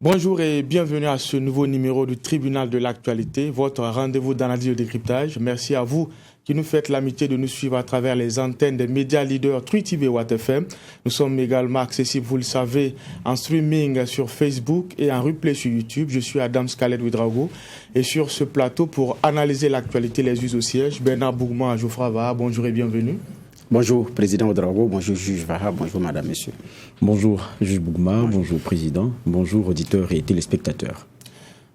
Bonjour et bienvenue à ce nouveau numéro du Tribunal de l'actualité, votre rendez-vous d'analyse et de décryptage. Merci à vous qui nous faites l'amitié de nous suivre à travers les antennes des médias leaders Twi TV et Watt FM. Nous sommes également accessibles, vous le savez, en streaming sur Facebook et en replay sur YouTube. Je suis Adam Scalet Ouedraogo et sur ce plateau pour analyser l'actualité, les us au siège, Bernard Bougman, Geoffroy Vaha, bonjour et bienvenue. Bonjour Président Ouedraogo, bonjour Juge Vaha, bonjour Madame, Monsieur. Bonjour Juge Bougma, bonjour Président, bonjour auditeurs et téléspectateurs.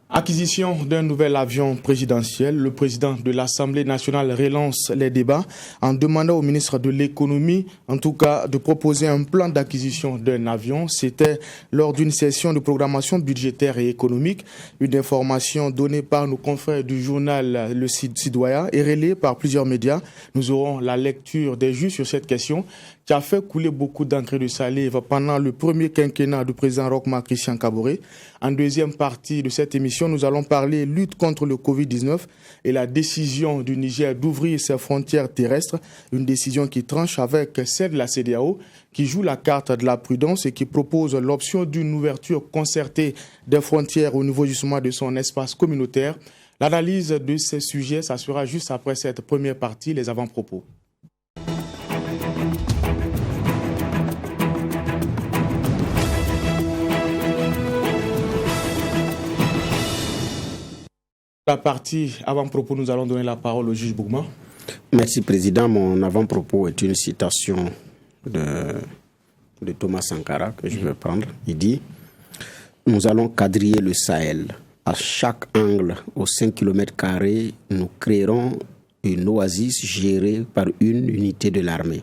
Acquisition d'un nouvel avion présidentiel, le président de l'Assemblée nationale relance les débats en demandant au ministre de l'économie, en tout cas, de proposer un plan d'acquisition d'un avion. C'était lors d'une session de programmation budgétaire et économique, une information donnée par nos confrères du journal Le Citoyen et relayée par plusieurs médias. Nous aurons la lecture des juges sur cette question qui a fait couler beaucoup d'encre de salive pendant le premier quinquennat du président Roch-Marc Christian Kaboré. En deuxième partie de cette émission, nous allons parler lutte contre le Covid-19 et la décision du Niger d'ouvrir ses frontières terrestres, une décision qui tranche avec celle de la CEDEAO, qui joue la carte de la prudence et qui propose l'option d'une ouverture concertée des frontières au niveau justement de son espace communautaire. L'analyse de ces sujets, ça sera juste après cette première partie, les avant-propos. La partie avant-propos, nous allons donner la parole au juge Bougma. Merci Président. Mon avant-propos est une citation de Thomas Sankara que je vais prendre. Il dit « Nous allons quadriller le Sahel. À chaque angle, aux 5 km², nous créerons une oasis gérée par une unité de l'armée.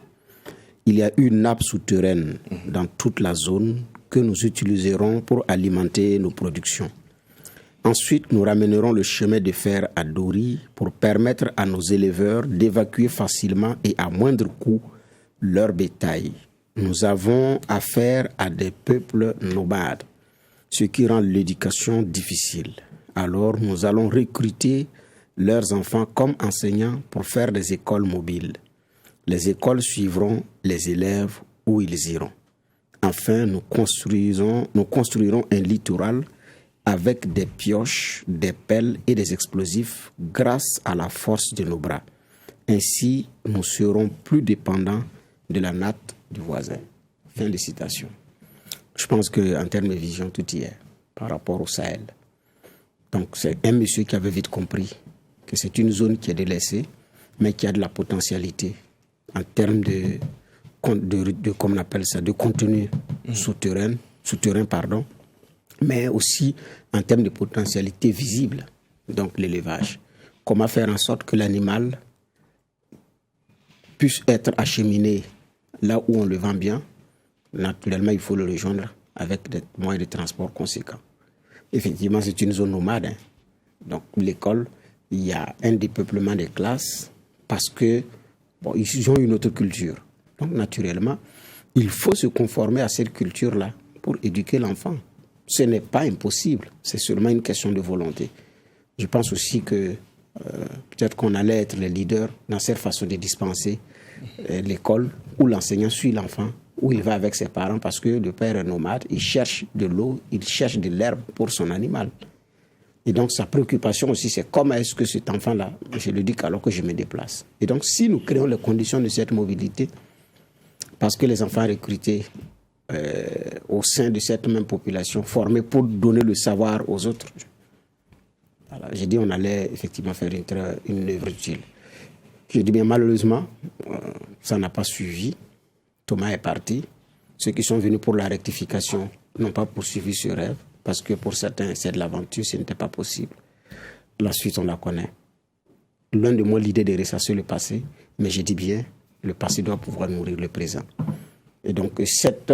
Il y a une nappe souterraine dans toute la zone que nous utiliserons pour alimenter nos productions. Ensuite, nous ramènerons le chemin de fer à Dori pour permettre à nos éleveurs d'évacuer facilement et à moindre coût leur bétail. Nous avons affaire à des peuples nomades, ce qui rend l'éducation difficile. Alors, nous allons recruter leurs enfants comme enseignants pour faire des écoles mobiles. Les écoles suivront les élèves où ils iront. Enfin, nous construirons un littoral avec des pioches, des pelles et des explosifs grâce à la force de nos bras. Ainsi, nous serons plus dépendants de la natte du voisin. » Fin de citation. Je pense qu'en termes de vision, tout y est par rapport au Sahel. Donc, c'est un monsieur qui avait vite compris que c'est une zone qui est délaissée, mais qui a de la potentialité en termes de comme on appelle ça, de contenu souterrain, mais aussi en termes de potentialité visible, donc l'élevage. Comment faire en sorte que l'animal puisse être acheminé là où on le vend bien. Naturellement, il faut le rejoindre avec des moyens de transport conséquents. Effectivement, c'est une zone nomade. Donc, l'école, il y a un dépeuplement des classes parce que ils ont une autre culture. Donc, naturellement, il faut se conformer à cette culture-là pour éduquer l'enfant. Ce n'est pas impossible, c'est seulement une question de volonté. Je pense aussi que peut-être qu'on allait être les leaders dans cette façon de dispenser l'école où l'enseignant suit l'enfant, où il va avec ses parents parce que le père est nomade, il cherche de l'eau, il cherche de l'herbe pour son animal. Et donc sa préoccupation aussi, c'est comment est-ce que cet enfant-là, je le dis alors que je me déplace. Et donc si nous créons les conditions de cette mobilité, parce que les enfants recrutés au sein de cette même population formée pour donner le savoir aux autres. Voilà, j'ai dit on allait effectivement faire une œuvre utile. Je dis bien malheureusement, ça n'a pas suivi. Thomas est parti. Ceux qui sont venus pour la rectification n'ont pas poursuivi ce rêve parce que pour certains, c'est de l'aventure, ce n'était pas possible. La suite, on la connaît. Loin de moi l'idée de ressasser le passé, mais je dis bien, le passé doit pouvoir nourrir le présent. Et donc, cette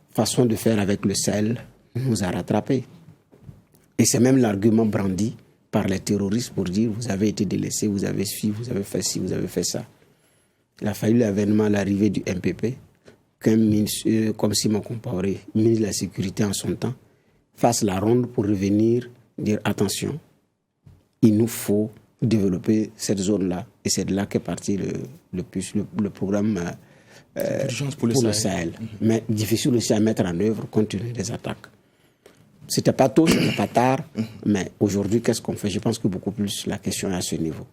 façon de faire avec le Sahel nous a rattrapés. Et c'est même l'argument brandi par les terroristes pour dire vous avez été délaissés, vous avez suivi, vous avez fait ci, vous avez fait ça. Il a fallu l'avènement, l'arrivée du MPP, qu'un ministre, comme Simon Compaoré, ministre de la Sécurité en son temps, fasse la ronde pour revenir dire attention, il nous faut développer cette zone-là. Et c'est de là qu'est parti le programme pour le Sahel. Mais difficile aussi à mettre en œuvre compte tenu des attaques. C'était pas tôt, c'était pas tard, mais aujourd'hui, qu'est-ce qu'on fait? Je pense que beaucoup plus la question est à ce niveau.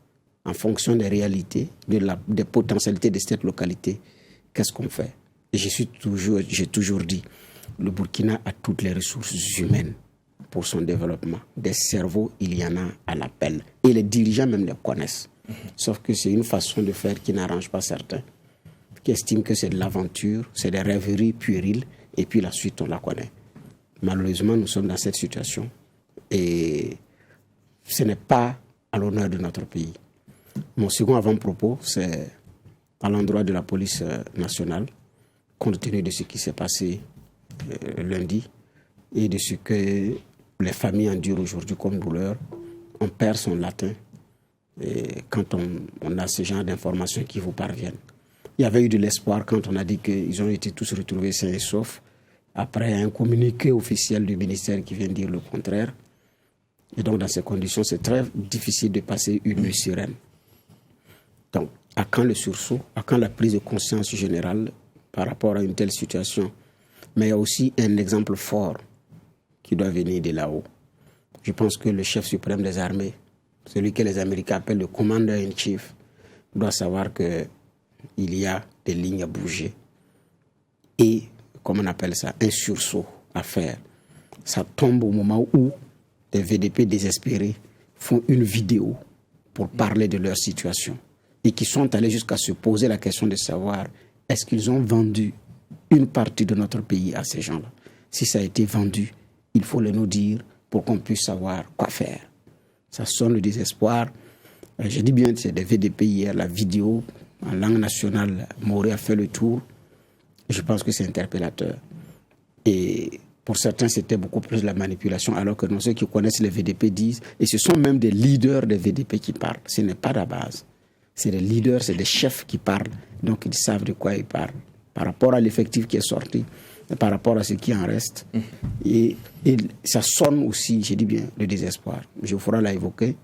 En fonction des réalités, des potentialités de cette localité, qu'est-ce qu'on fait? Et j'ai toujours dit, le Burkina a toutes les ressources humaines pour son développement. Des cerveaux, il y en a à l'appel. Et les dirigeants même les connaissent. Sauf que c'est une façon de faire qui n'arrange pas certains, qui estiment que c'est de l'aventure, c'est des rêveries puériles, et puis la suite, on la connaît. Malheureusement, nous sommes dans cette situation et ce n'est pas à l'honneur de notre pays. Mon second avant-propos, c'est à l'endroit de la police nationale, compte tenu de ce qui s'est passé lundi et de ce que les familles endurent aujourd'hui comme douleur. On perd son latin et quand on a ce genre d'informations qui vous parviennent. Il y avait eu de l'espoir quand on a dit qu'ils ont été tous retrouvés sains et saufs. Après un communiqué officiel du ministère qui vient dire le contraire. Et donc, dans ces conditions, c'est très difficile de passer une nuit sereine. Donc, à quand le sursaut? À quand la prise de conscience générale par rapport à une telle situation? Mais il y a aussi un exemple fort qui doit venir de là-haut. Je pense que le chef suprême des armées, celui que les Américains appellent le Commander-in-Chief, doit savoir qu'il y a des lignes à bouger. Et comme on appelle ça, un sursaut à faire. Ça tombe au moment où des VDP désespérés font une vidéo pour parler de leur situation et qui sont allés jusqu'à se poser la question de savoir est-ce qu'ils ont vendu une partie de notre pays à ces gens-là. Si ça a été vendu, il faut le nous dire pour qu'on puisse savoir quoi faire. Ça sonne le désespoir. Je dis bien, c'est des VDP hier, la vidéo en langue nationale, Moré a fait le tour. Je pense que c'est interpellateur. Et pour certains, c'était beaucoup plus la manipulation, alors que ceux qui connaissent les VDP disent, et ce sont même des leaders des VDP qui parlent. Ce n'est pas la base. C'est des leaders, c'est des chefs qui parlent. Donc, ils savent de quoi ils parlent. Par rapport à l'effectif qui est sorti, par rapport à ce qui en reste. Et ça sonne aussi, je dis bien, le désespoir. Geoffroy l'a évoqué.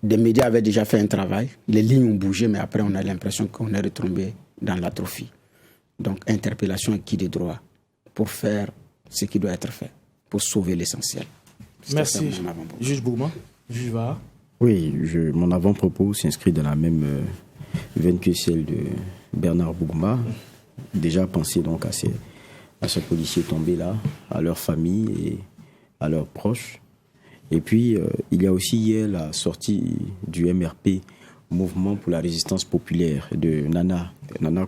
Des médias avaient déjà fait un travail. Les lignes ont bougé, mais après, on a l'impression qu'on est retombé dans l'atrophie. Donc, interpellation à qui de droit pour faire ce qui doit être fait, pour sauver l'essentiel. Merci. Juge Bougma, juge Vara. Oui, mon avant-propos s'inscrit dans la même veine que celle de Bernard Bougma. Déjà pensé donc à ces policiers tombés là, à leurs familles et à leurs proches. Et puis, il y a aussi hier la sortie du MRP, Mouvement pour la résistance populaire, de Nana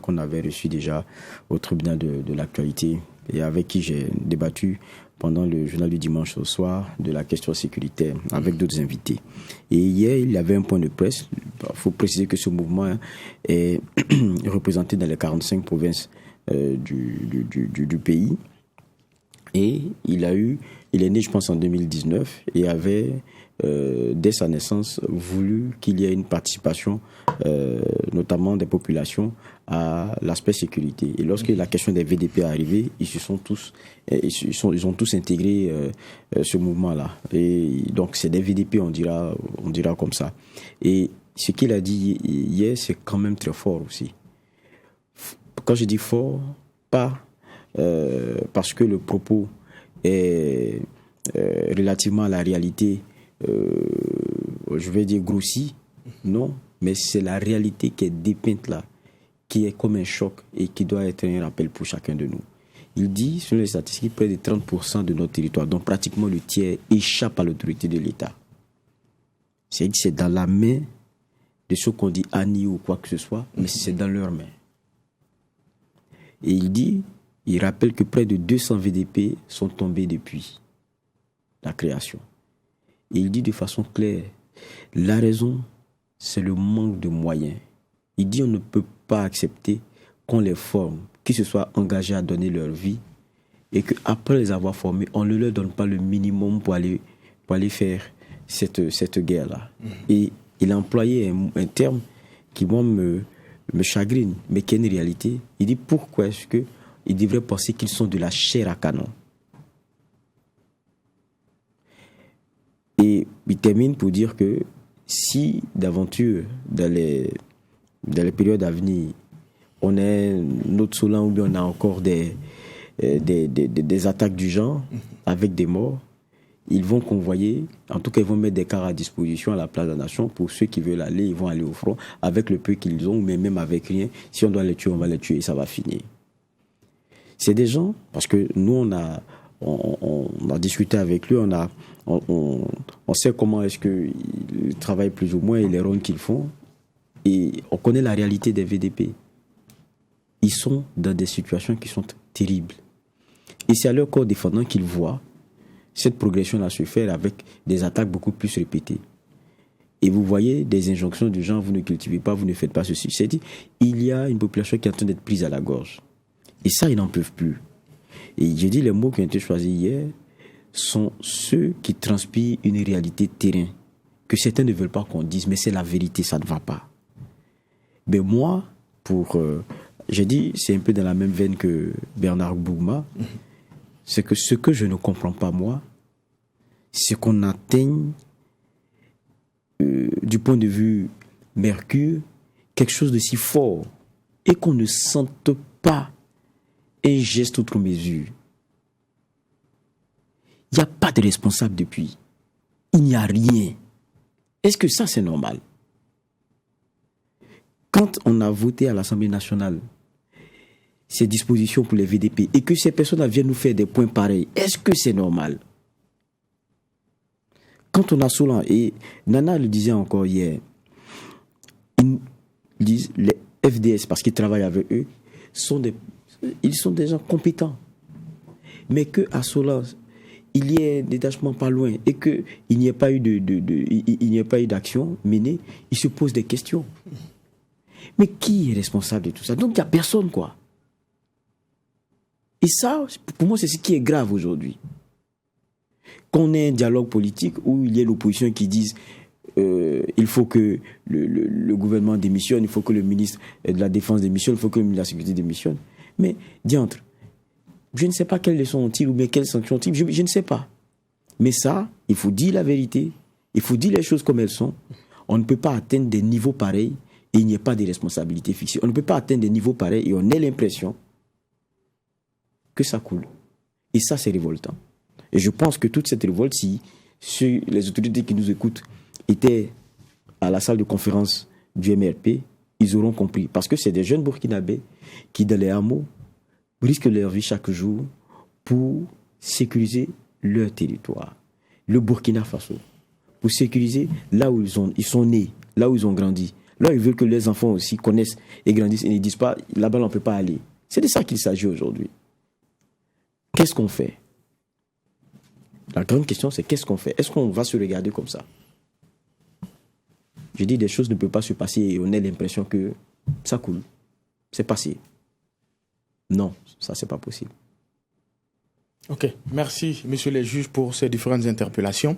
qu'on avait reçu déjà au tribunal de l'actualité et avec qui j'ai débattu pendant le journal du dimanche au soir de la question sécuritaire avec d'autres invités. Et hier, il y avait un point de presse. Il faut préciser que ce mouvement est représenté dans les 45 provinces du pays. Et il est né, je pense, en 2019 et avait, dès sa naissance, voulu qu'il y ait une participation, notamment des populations, à l'aspect sécurité. Et lorsque la question des VDP est arrivée, ils ont tous intégré ce mouvement-là. Et donc, c'est des VDP, on dira comme ça. Et ce qu'il a dit hier, c'est quand même très fort aussi. Quand je dis fort, pas parce que le propos est relativement à la réalité, je vais dire grossi, non, mais c'est la réalité qui est dépeinte là, qui est comme un choc et qui doit être un rappel pour chacun de nous. Il dit, selon les statistiques, près de 30% de notre territoire, donc pratiquement le tiers, échappe à l'autorité de l'État. C'est dans la main de ceux qu'on dit Annie ou quoi que ce soit, mais c'est dans leurs mains. Et il rappelle que près de 200 VDP sont tombés depuis la création. Et il dit de façon claire, la raison, c'est le manque de moyens. Il dit on ne peut pas accepter qu'on les forme, qu'ils se soient engagés à donner leur vie, et qu'après les avoir formés, on ne leur donne pas le minimum pour aller faire cette guerre-là. Et il a employé un terme qui, moi, me chagrine, mais qui est une réalité. Il dit pourquoi est-ce qu'ils devraient penser qu'ils sont de la chair à canon. Et il termine pour dire que si d'aventure, dans les périodes à venir, on est notre Solan ou bien on a encore des des attaques du genre avec des morts, ils vont convoyer, en tout cas ils vont mettre des cars à disposition à la place de la nation. Pour ceux qui veulent aller, ils vont aller au front avec le peu qu'ils ont, mais même avec rien. Si on doit les tuer, on va les tuer et ça va finir. C'est des gens, parce que nous on a discuté avec lui, on sait comment est-ce qu'ils travaillent plus ou moins et les rôles qu'ils font, et on connaît la réalité des VDP. Ils sont dans des situations qui sont terribles. Et c'est à leur corps défendant qu'ils voient cette progression-là se faire avec des attaques beaucoup plus répétées. Et vous voyez des injonctions du genre, vous ne cultivez pas, vous ne faites pas ceci. C'est-à-dire, il y a une population qui est en train d'être prise à la gorge. Et ça, ils n'en peuvent plus. Et j'ai dit, les mots qui ont été choisis hier sont ceux qui transpirent une réalité de terrain, que certains ne veulent pas qu'on dise, mais c'est la vérité, ça ne va pas. Mais moi, j'ai dit, c'est un peu dans la même veine que Bernard Bougma, c'est que ce que je ne comprends pas, moi, c'est qu'on atteigne, du point de vue Mercure, quelque chose de si fort, et qu'on ne sente pas un geste outre mesure. Il n'y a pas de responsable depuis. Il n'y a rien. Est-ce que ça, c'est normal? Quand on a voté à l'Assemblée nationale ces dispositions pour les VDP et que ces personnes viennent nous faire des points pareils, est-ce que c'est normal? Quand on a Solan, et Nana le disait encore hier, ils disent les FDS, parce qu'ils travaillent avec eux, ils sont des gens compétents. Mais qu'à Solan, il y ait un détachement pas loin et qu'il n'y ait pas eu d'action menée, ils se posent des questions. Mais qui est responsable de tout ça? Donc il n'y a personne, quoi. Et ça, pour moi, c'est ce qui est grave aujourd'hui. Qu'on ait un dialogue politique où il y ait l'opposition qui dise il faut que le gouvernement démissionne, il faut que le ministre de la Défense démissionne, il faut que le ministre de la Sécurité démissionne. Mais, diantre, je ne sais pas quelles leçons ont-ils ou bien quelles sanctions ont-ils, je ne sais pas. Mais ça, il faut dire la vérité, il faut dire les choses comme elles sont. On ne peut pas atteindre des niveaux pareils et il n'y a pas de responsabilité fixée. On ne peut pas atteindre des niveaux pareils et on a l'impression que ça coule. Et ça, c'est révoltant. Et je pense que toute cette révolte, si les autorités qui nous écoutent étaient à la salle de conférence du MRP, ils auront compris. Parce que c'est des jeunes Burkinabés qui, dans les hameaux, risquent leur vie chaque jour pour sécuriser leur territoire. Le Burkina Faso. Pour sécuriser là où ils sont nés, là où ils ont grandi. Là, ils veulent que les enfants aussi connaissent et grandissent et ne disent pas, là-bas, on ne peut pas aller. C'est de ça qu'il s'agit aujourd'hui. Qu'est-ce qu'on fait? La grande question, c'est qu'est-ce qu'on fait? Est-ce qu'on va se regarder comme ça? Je dis, des choses ne peuvent pas se passer et on a l'impression que ça coule. C'est passé. Non, ça, c'est pas possible. Ok, merci messieurs les juges pour ces différentes interpellations.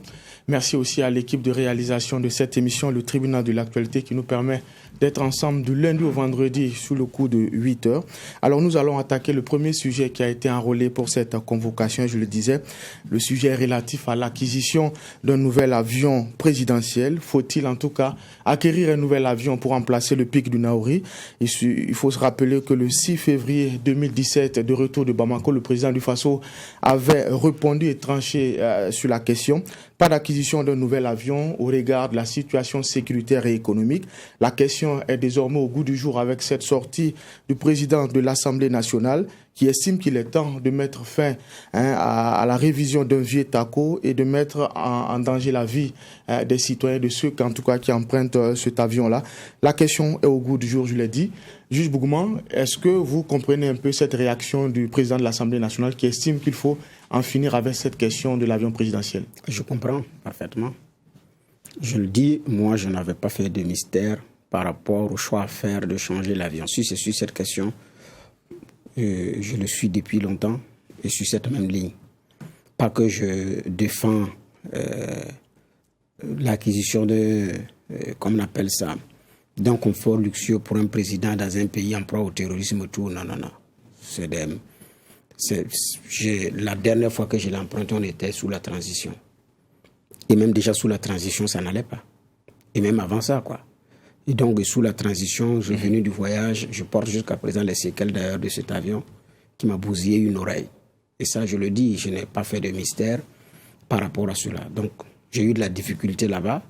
Merci aussi à l'équipe de réalisation de cette émission, le tribunal de l'actualité, qui nous permet d'être ensemble du lundi au vendredi sous le coup de 8 heures. Alors nous allons attaquer le premier sujet qui a été enrôlé pour cette convocation, je le disais. Le sujet est relatif à l'acquisition d'un nouvel avion présidentiel. Faut-il en tout cas acquérir un nouvel avion pour remplacer le pic du Naouri? Il faut se rappeler que le 6 février 2017, de retour de Bamako, le président du Faso avait répondu et tranché sur la question. Pas d'acquisition d'un nouvel avion au regard de la situation sécuritaire et économique. La question est désormais au goût du jour avec cette sortie du président de l'Assemblée nationale qui estime qu'il est temps de mettre fin à la révision d'un vieux TACO et de mettre en danger la vie des citoyens, de ceux en tout cas qui empruntent cet avion-là. La question est au goût du jour, je l'ai dit. Juge Bougma, est-ce que vous comprenez un peu cette réaction du président de l'Assemblée nationale qui estime qu'il faut en finir avec cette question de l'avion présidentiel? Je comprends parfaitement. Je le dis, moi, je n'avais pas fait de mystère par rapport au choix à faire de changer l'avion. Si c'est sur cette question, je le suis depuis longtemps et sur cette même ligne. Pas que je défends l'acquisition de, comment on appelle ça, d'un confort luxueux pour un président dans un pays en proie au terrorisme, tout. Non. La dernière fois que je l'ai emprunté, on était sous la transition. Et même déjà sous la transition, ça n'allait pas. Et même avant ça, quoi. Et donc, sous la transition, je suis venu du voyage, je porte jusqu'à présent les séquelles d'ailleurs de cet avion qui m'a bousillé une oreille. Et ça, je le dis, je n'ai pas fait de mystère par rapport à cela. Donc, j'ai eu de la difficulté là-bas.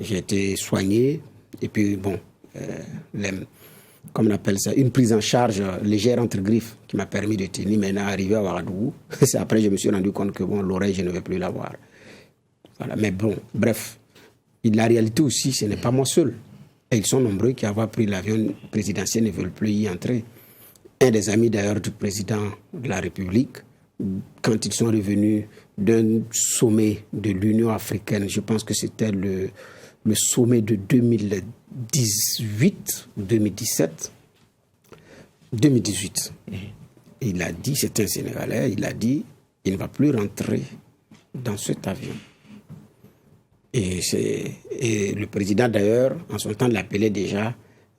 J'ai été soigné. Et puis, bon, comme on appelle ça, une prise en charge légère entre griffes qui m'a permis de tenir. Maintenant, arrivé à Ouagadougou, c'est après que je me suis rendu compte que bon, l'oreille, je ne vais plus l'avoir. Voilà. Mais bon, bref, la réalité aussi, ce n'est pas moi seul. Et ils sont nombreux qui avoir pris l'avion présidentiel ne veulent plus y entrer. Un des amis d'ailleurs du président de la République, quand ils sont revenus d'un sommet de l'Union africaine, je pense que c'était le sommet de 2018 ou 2017, 2018. Il a dit, c'est un Sénégalais, il a dit, il ne va plus rentrer dans cet avion. Et le président d'ailleurs, en son temps, l'appelait déjà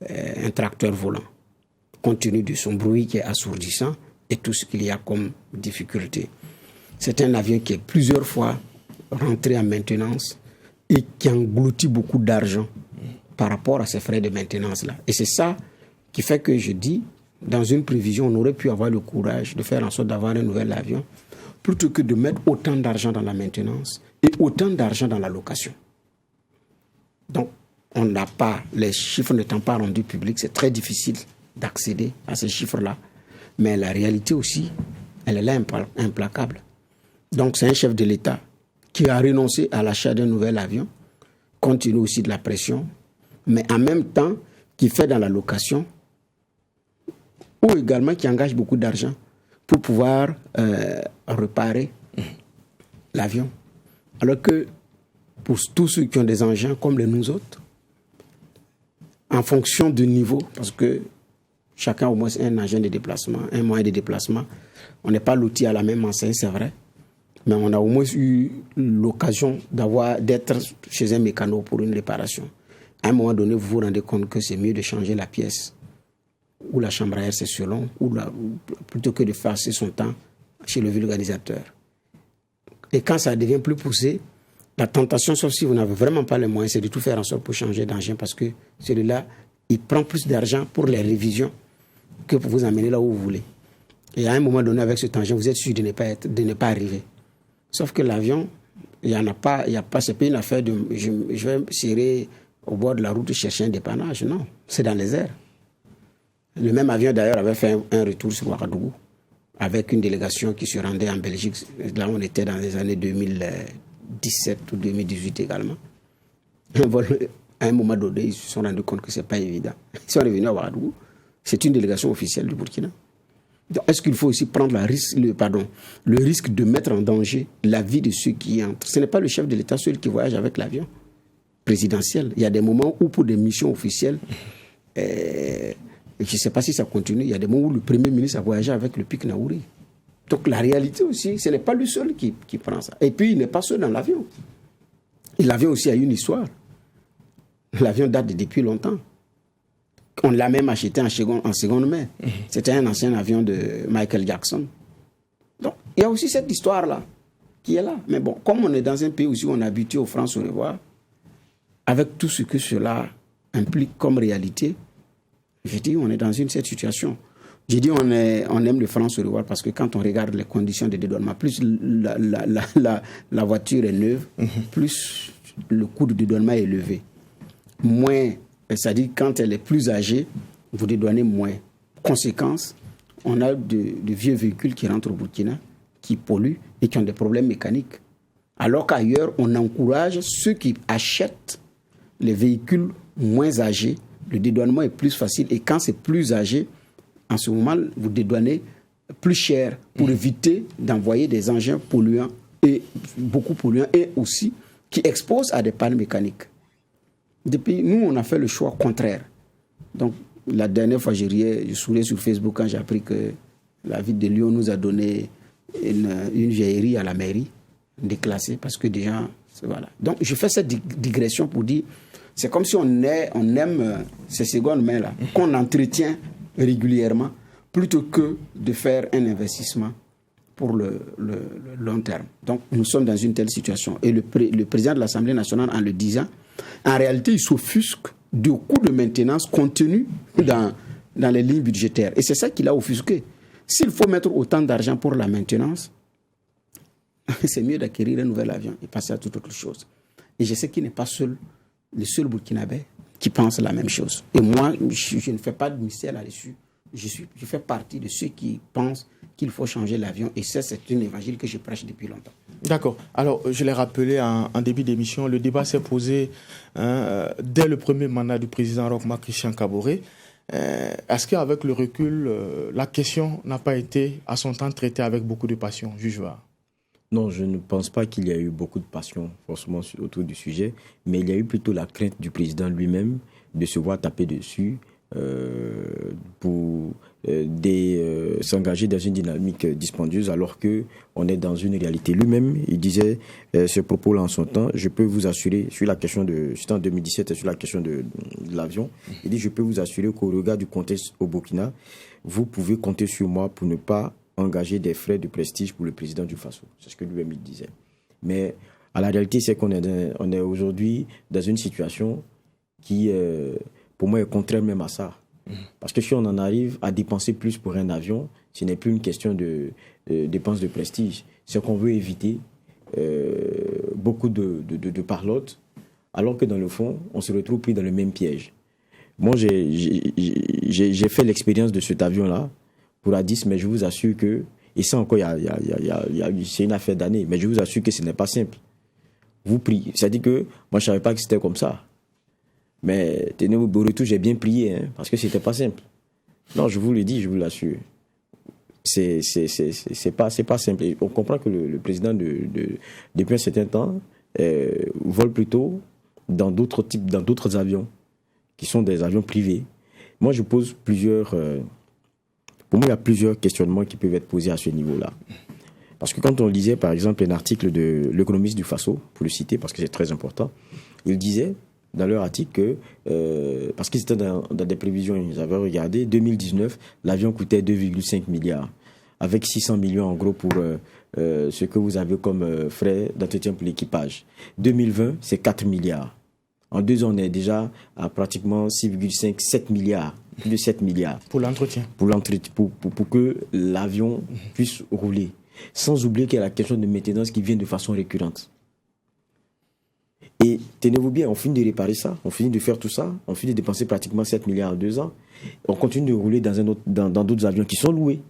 un tracteur volant, compte tenu de son bruit qui est assourdissant et tout ce qu'il y a comme difficulté. C'est un avion qui est plusieurs fois rentré en maintenance et qui engloutit beaucoup d'argent par rapport à ces frais de maintenance-là. Et c'est ça qui fait que je dis, dans une prévision, on aurait pu avoir le courage de faire en sorte d'avoir un nouvel avion plutôt que de mettre autant d'argent dans la maintenance et autant d'argent dans la location. Donc, on n'a pas, les chiffres n'étant pas rendus publics, c'est très difficile d'accéder à ces chiffres-là. Mais la réalité aussi, elle est là implacable. Donc, c'est un chef de l'État qui a renoncé à l'achat d'un nouvel avion, compte tenu aussi de la pression, mais en même temps, qui fait dans la location, ou également qui engage beaucoup d'argent pour pouvoir réparer l'avion. Alors que pour tous ceux qui ont des engins comme nous autres, en fonction du niveau, parce que chacun au moins a un engin de déplacement, un moyen de déplacement, on n'est pas loti à la même enseigne, c'est vrai, mais on a au moins eu l'occasion d'être chez un mécano pour une réparation. À un moment donné, vous vous rendez compte que c'est mieux de changer la pièce ou la chambre à air, c'est selon, plutôt que de passer son temps chez le vulgarisateur. Et quand ça devient plus poussé, la tentation, sauf si vous n'avez vraiment pas les moyens, c'est de tout faire en sorte pour changer d'engin, parce que celui-là, il prend plus d'argent pour les révisions que pour vous amener là où vous voulez. Et à un moment donné, avec cet engin, vous êtes sûr de ne pas arriver. Sauf que l'avion, il n'y a pas, c'est pas une affaire de je vais serrer au bord de la route chercher un dépannage. Non, c'est dans les airs. Le même avion d'ailleurs avait fait un retour sur Ouagadougou avec une délégation qui se rendait en Belgique. Là, on était dans les années 2017 ou 2018 également. À un moment donné, ils se sont rendus compte que ce n'est pas évident. Ils sont revenus à Ouagadougou. C'est une délégation officielle du Burkina. Donc, est-ce qu'il faut aussi prendre le risque de mettre en danger la vie de ceux qui y entrent? Ce n'est pas le chef de l'État seul qui voyage avec l'avion présidentiel. Il y a des moments où, pour des missions officielles, je ne sais pas si ça continue, il y a des moments où le Premier ministre a voyagé avec le Pic Naouri. Donc la réalité aussi, ce n'est pas lui seul qui prend ça. Et puis, il n'est pas seul dans l'avion. Et l'avion aussi a une histoire. L'avion date depuis longtemps. On l'a même acheté en seconde main. C'était un ancien avion de Michael Jackson. Donc, il y a aussi cette histoire-là qui est là. Mais bon, comme on est dans un pays aussi où on est habitué aux francs au revoir, avec tout ce que cela implique comme réalité, je dis, on est dans cette situation. J'ai dit, on aime le franc au revoir parce que quand on regarde les conditions de dédouanement, plus la voiture est neuve, plus le coût de dédouanement est élevé. Moins, c'est-à-dire quand elle est plus âgée, vous dédouanez moins. Conséquence, on a de vieux véhicules qui rentrent au Burkina, qui polluent et qui ont des problèmes mécaniques. Alors qu'ailleurs, on encourage ceux qui achètent les véhicules moins âgés. Le dédouanement est plus facile. Et quand c'est plus âgé, en ce moment, vous dédouanez plus cher pour éviter d'envoyer des engins polluants et beaucoup polluants et aussi qui exposent à des pannes mécaniques. Depuis, nous, on a fait le choix contraire. Donc, la dernière fois, je souriais sur Facebook quand j'ai appris que la ville de Lyon nous a donné une vieillerie à la mairie, déclassée, parce que déjà, voilà. Donc, je fais cette digression pour dire, c'est comme si on aime ces secondes mains-là, qu'on entretient régulièrement, plutôt que de faire un investissement pour le long terme. Donc, nous sommes dans une telle situation. Et le président de l'Assemblée nationale, en le disant, en réalité, il s'offusque du coût de maintenance contenu dans dans les lignes budgétaires. Et c'est ça qui l'a offusqué. S'il faut mettre autant d'argent pour la maintenance, c'est mieux d'acquérir un nouvel avion et passer à toute autre chose. Et je sais qu'il n'est pas le seul Burkinabé qui pense la même chose. Et moi, je ne fais pas de mystère là-dessus. Je fais partie de ceux qui pensent qu'il faut changer l'avion. Et ça, c'est un évangile que je prêche depuis longtemps. D'accord. Alors, je l'ai rappelé en début d'émission, le débat s'est posé dès le premier mandat du président Roch-Marc Christian Kaboré. Est-ce qu'avec le recul, la question n'a pas été à son temps traitée avec beaucoup de passion, juge Var? Non, je ne pense pas qu'il y a eu beaucoup de passion forcément autour du sujet, mais il y a eu plutôt la crainte du président lui-même de se voir taper dessus pour s'engager dans une dynamique dispendieuse alors qu'on est dans une réalité. Lui-même, il disait ce propos-là en son temps, je peux vous assurer, sur la question c'était en 2017, sur la question de l'avion, il dit je peux vous assurer qu'au regard du contexte au Burkina, vous pouvez compter sur moi pour ne pas engager des frais de prestige pour le président du Faso. C'est ce que lui-même il disait. Mais à la réalité, c'est qu'on est aujourd'hui dans une situation qui, pour moi, est contraire même à ça. Parce que si on en arrive à dépenser plus pour un avion, ce n'est plus une question de dépenses de prestige. C'est qu'on veut éviter beaucoup de parlotte, alors que dans le fond, on se retrouve pris dans le même piège. Moi, j'ai fait l'expérience de cet avion-là pour Addis, mais je vous assure que, et ça encore, c'est une affaire d'années, mais je vous assure que ce n'est pas simple. Vous priez. C'est-à-dire que moi, je ne savais pas que c'était comme ça. Mais tenez-vous au retour, j'ai bien prié, hein, parce que ce n'était pas simple. Non, je vous le dis, je vous l'assure. C'est pas simple. Et on comprend que le président, depuis un certain temps, vole plutôt dans d'autres avions, qui sont des avions privés. Moi, je pose pour moi, il y a plusieurs questionnements qui peuvent être posés à ce niveau-là. Parce que quand on lisait, par exemple, un article de l'économiste du Faso, pour le citer, parce que c'est très important, il disait, dans leur article, que, parce qu'ils étaient dans des prévisions, ils avaient regardé, 2019, l'avion coûtait 2,5 milliards, avec 600 millions en gros pour ce que vous avez comme frais d'entretien pour l'équipage. 2020, c'est 4 milliards. En 2 ans, on est déjà à pratiquement 6,5, 7 milliards. Plus de 7 milliards. Pour l'entretien. Pour que l'avion puisse rouler. Sans oublier qu'il y a la question de maintenance qui vient de façon récurrente. Et tenez-vous bien, on finit de réparer ça, on finit de faire tout ça, on finit de dépenser pratiquement 7 milliards en 2 ans. On continue de rouler dans d'autres avions qui sont loués.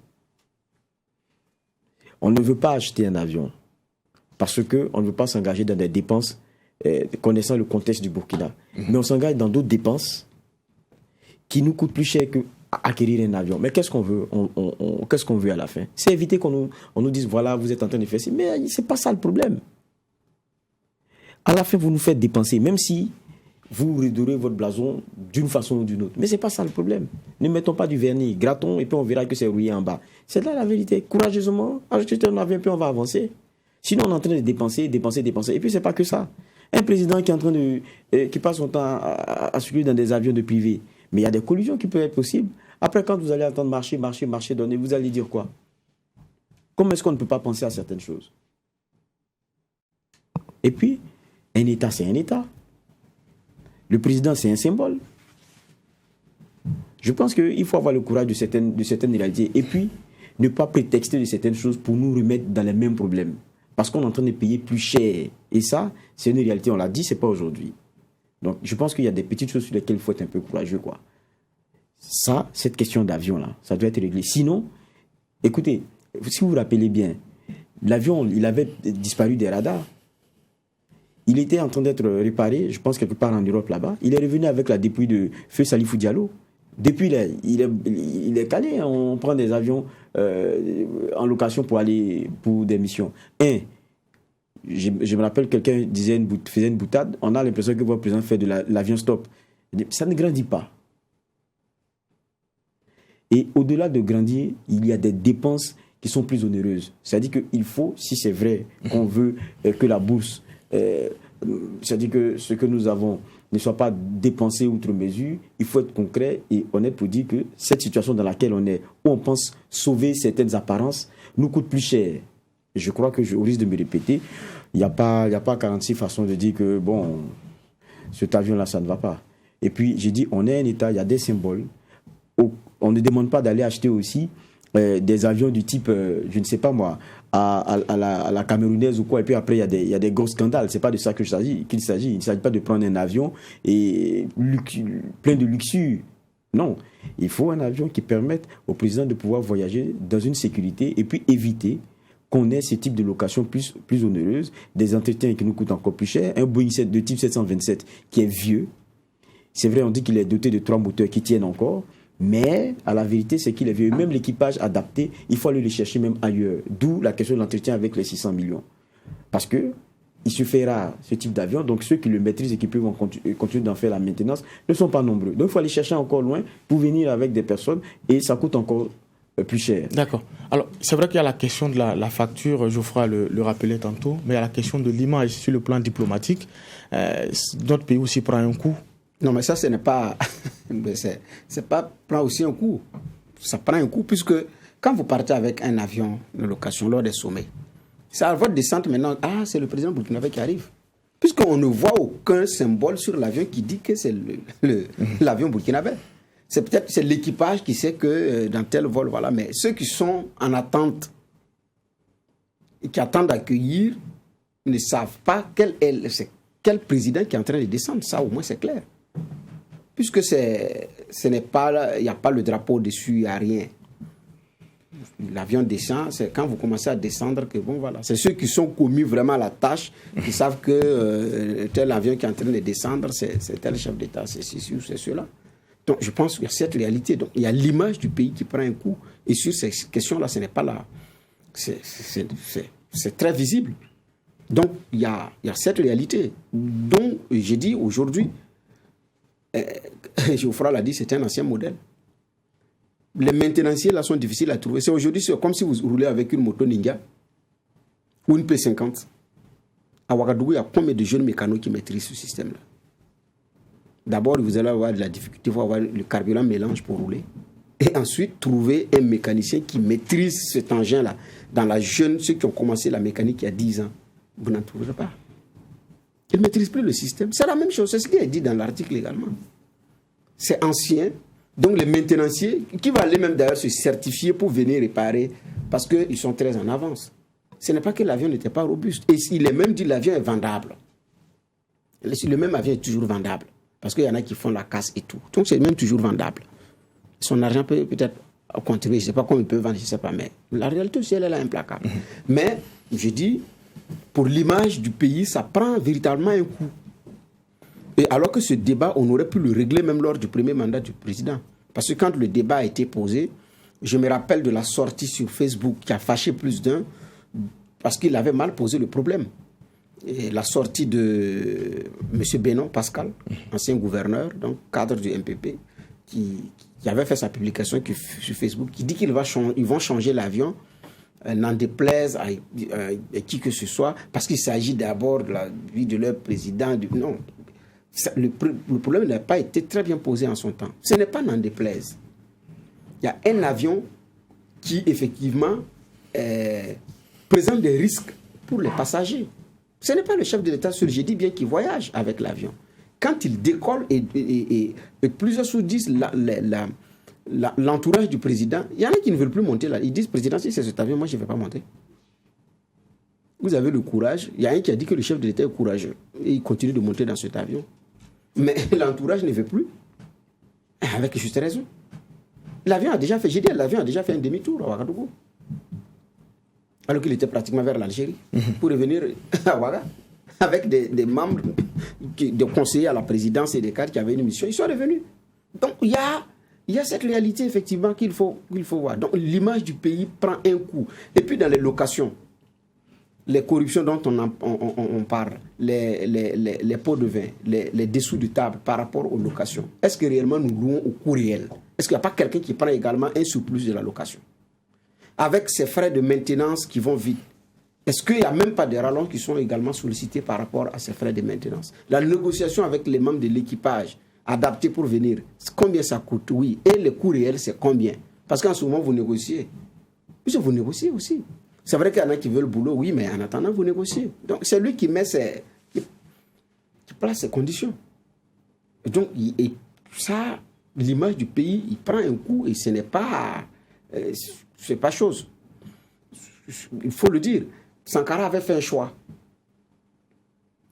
On ne veut pas acheter un avion parce qu'on ne veut pas s'engager dans des dépenses connaissant le contexte du Burkina. Mais on s'engage dans d'autres dépenses qui nous coûtent plus cher qu'acquérir un avion. Mais qu'est-ce qu'on veut qu'est-ce qu'on veut à la fin? C'est éviter qu'on nous dise, voilà, vous êtes en train de faire ça. Mais ce n'est pas ça le problème. À la fin, vous nous faites dépenser, même si vous redorez votre blason d'une façon ou d'une autre. Mais ce n'est pas ça le problème. Ne mettons pas du vernis, grattons, et puis on verra que c'est rouillé en bas. C'est là la vérité. Courageusement, achetez un avion, puis on va avancer. Sinon, on est en train de dépenser. Et puis, ce n'est pas que ça. Un président qui est en train qui passe son temps à circuler dans des avions de privé. Mais il y a des collisions qui peuvent être possibles. Après, quand vous allez entendre marcher, donner, vous allez dire quoi? Comment est-ce qu'on ne peut pas penser à certaines choses? Et puis, un État, c'est un État. Le président, c'est un symbole. Je pense qu'il faut avoir le courage de certaines réalités. Et puis, ne pas prétexter de certaines choses pour nous remettre dans les mêmes problèmes. Parce qu'on est en train de payer plus cher. Et ça, c'est une réalité. On l'a dit, ce n'est pas aujourd'hui. Donc, je pense qu'il y a des petites choses sur lesquelles il faut être un peu courageux, quoi. Ça, cette question d'avion-là, ça doit être réglé. Sinon, écoutez, si vous vous rappelez bien, l'avion, il avait disparu des radars. Il était en train d'être réparé, je pense, quelque part en Europe, là-bas. Il est revenu avec la dépouille de Feu Salifou Diallo. Depuis, il est calé. On prend des avions en location pour aller pour des missions. Je me rappelle, quelqu'un faisait une boutade. On a l'impression que votre président fait de l'avion stop. Ça ne grandit pas. Et au-delà de grandir, il y a des dépenses qui sont plus onéreuses. C'est-à-dire qu'il faut, si c'est vrai qu'on veut que la bourse, c'est-à-dire que ce que nous avons ne soit pas dépensé outre mesure, il faut être concret et honnête pour dire que cette situation dans laquelle on est, où on pense sauver certaines apparences, nous coûte plus cher. Et je crois que au risque de me répéter, il n'y a pas 46 façons de dire que, bon, cet avion-là, ça ne va pas. Et puis, j'ai dit, on est un État, il y a des symboles. On on ne demande pas d'aller acheter aussi des avions du type, je ne sais pas moi, à la camerounaise ou quoi, et puis après il y a des gros scandales. C'est pas de ça qu'il s'agit. Il ne s'agit pas de prendre un avion et plein de luxure. Non, il faut un avion qui permette au président de pouvoir voyager dans une sécurité et puis éviter qu'on ait ce type de location plus onéreuse, des entretiens qui nous coûtent encore plus cher, un Boeing de type 727 qui est vieux. C'est vrai, on dit qu'il est doté de 3 moteurs qui tiennent encore, mais à la vérité, c'est qu'il est vieux. Même l'équipage adapté, il faut aller le chercher même ailleurs. D'où la question de l'entretien avec les 600 millions. Parce que il suffira ce type d'avion, donc ceux qui le maîtrisent et qui peuvent continuer d'en faire la maintenance ne sont pas nombreux. Donc il faut aller chercher encore loin pour venir avec des personnes et ça coûte encore plus cher. D'accord. Alors, c'est vrai qu'il y a la question de la facture, Geoffroy le rappelait tantôt, mais il y a la question de l'image sur le plan diplomatique. Notre pays aussi prend un coup. Non, mais ça, ce n'est pas... c'est pas prend aussi un coup. Ça prend un coup puisque quand vous partez avec un avion de location lors des sommets, c'est à votre descente maintenant, c'est le président burkinabé qui arrive. Puisqu'on ne voit aucun symbole sur l'avion qui dit que c'est l'avion burkinabé. C'est l'équipage qui sait que dans tel vol, voilà. Mais ceux qui sont en attente et qui attendent d'accueillir ne savent pas quel président qui est en train de descendre. Ça, au moins, c'est clair. Puisque ce n'est pas, il n'y a pas le drapeau dessus, il n'y a rien. L'avion descend, c'est quand vous commencez à descendre que bon voilà. C'est ceux qui sont commis vraiment à la tâche, qui savent que tel avion qui est en train de descendre, c'est tel chef d'État, c'est ceci ou c'est cela. Donc je pense qu'il y a cette réalité. Donc il y a l'image du pays qui prend un coup. Et sur ces questions-là, ce n'est pas là. C'est très visible. Donc il y a cette réalité. Donc j'ai dit aujourd'hui, Geoffroy l'a dit, c'est un ancien modèle. Les maintenanciers là sont difficiles à trouver. C'est aujourd'hui, c'est comme si vous roulez avec une moto Ninja ou une P50. À Ouagadougou, il y a combien de jeunes mécanos qui maîtrisent ce système-là? D'abord, vous allez avoir de la difficulté, vous allez avoir le carburant mélange pour rouler. Et ensuite, trouver un mécanicien qui maîtrise cet engin-là. Dans la jeune, ceux qui ont commencé la mécanique il y a 10 ans, vous n'en trouverez pas. Ils ne maîtrisent plus le système. C'est la même chose, c'est ce qui est dit dans l'article également. C'est ancien. Donc les maintenanciers, qui vont aller même d'ailleurs se certifier pour venir réparer, parce qu'ils sont très en avance. Ce n'est pas que l'avion n'était pas robuste. Et il est même dit que l'avion est vendable. Le même avion est toujours vendable. Parce qu'il y en a qui font la casse et tout. Donc c'est même toujours vendable. Son argent peut peut-être contribuer, je ne sais pas comment il peut vendre, je ne sais pas. Mais la réalité aussi, elle est là implacable. Mais, je dis, pour l'image du pays, ça prend véritablement un coup. Et alors que ce débat, on aurait pu le régler même lors du premier mandat du président. Parce que quand le débat a été posé, je me rappelle de la sortie sur Facebook qui a fâché plus d'un, parce qu'il avait mal posé le problème. Et la sortie de M. Bénon Pascal, ancien gouverneur, donc cadre du MPP, qui avait fait sa publication sur Facebook, qui dit qu'ils vont changer l'avion, n'en déplaise à qui que ce soit, parce qu'il s'agit d'abord de la vie de leur président. Non. Le problème n'a pas été très bien posé en son temps. Ce n'est pas n'en déplaise. Il y a un avion qui, effectivement, présente des risques pour les passagers. Ce n'est pas le chef de l'État seul, j'ai dit bien qu'il voyage avec l'avion. Quand il décolle, et plusieurs sous disent l'entourage du président, il y en a qui ne veulent plus monter là. Ils disent, président, si c'est cet avion, moi je ne vais pas monter. Vous avez le courage. Il y a un qui a dit que le chef de l'État est courageux. Et il continue de monter dans cet avion. Mais l'entourage ne veut plus. Avec juste raison. L'avion a déjà fait, j'ai dit, l'avion a déjà fait un demi-tour à Ouagadougou. Alors qu'il était pratiquement vers l'Algérie. Pour revenir à Ouaga. Avec des membres, des conseillers à la présidence et des cadres qui avaient une mission. Ils sont revenus. Donc il y a cette réalité effectivement qu'il faut voir. Donc l'image du pays prend un coup. Et puis dans les locations, les corruptions dont on parle, les pots de vin, les dessous de table par rapport aux locations, est-ce que réellement nous louons au coût réel? Est-ce qu'il n'y a pas quelqu'un qui prend également un surplus de la location? Avec ces frais de maintenance qui vont vite, est-ce qu'il n'y a même pas des rallonges qui sont également sollicités par rapport à ces frais de maintenance? La négociation avec les membres de l'équipage adaptés pour venir, combien ça coûte? Oui. Et le coût réel, c'est combien? Parce qu'en ce moment, vous négociez. Puisque vous négociez aussi. C'est vrai qu'il y en a qui veulent le boulot, oui, mais en attendant, vous négociez. Donc, c'est lui qui qui place ses conditions. Et donc, ça, l'image du pays, il prend un coup et ce n'est pas chose. Il faut le dire. Sankara avait fait un choix.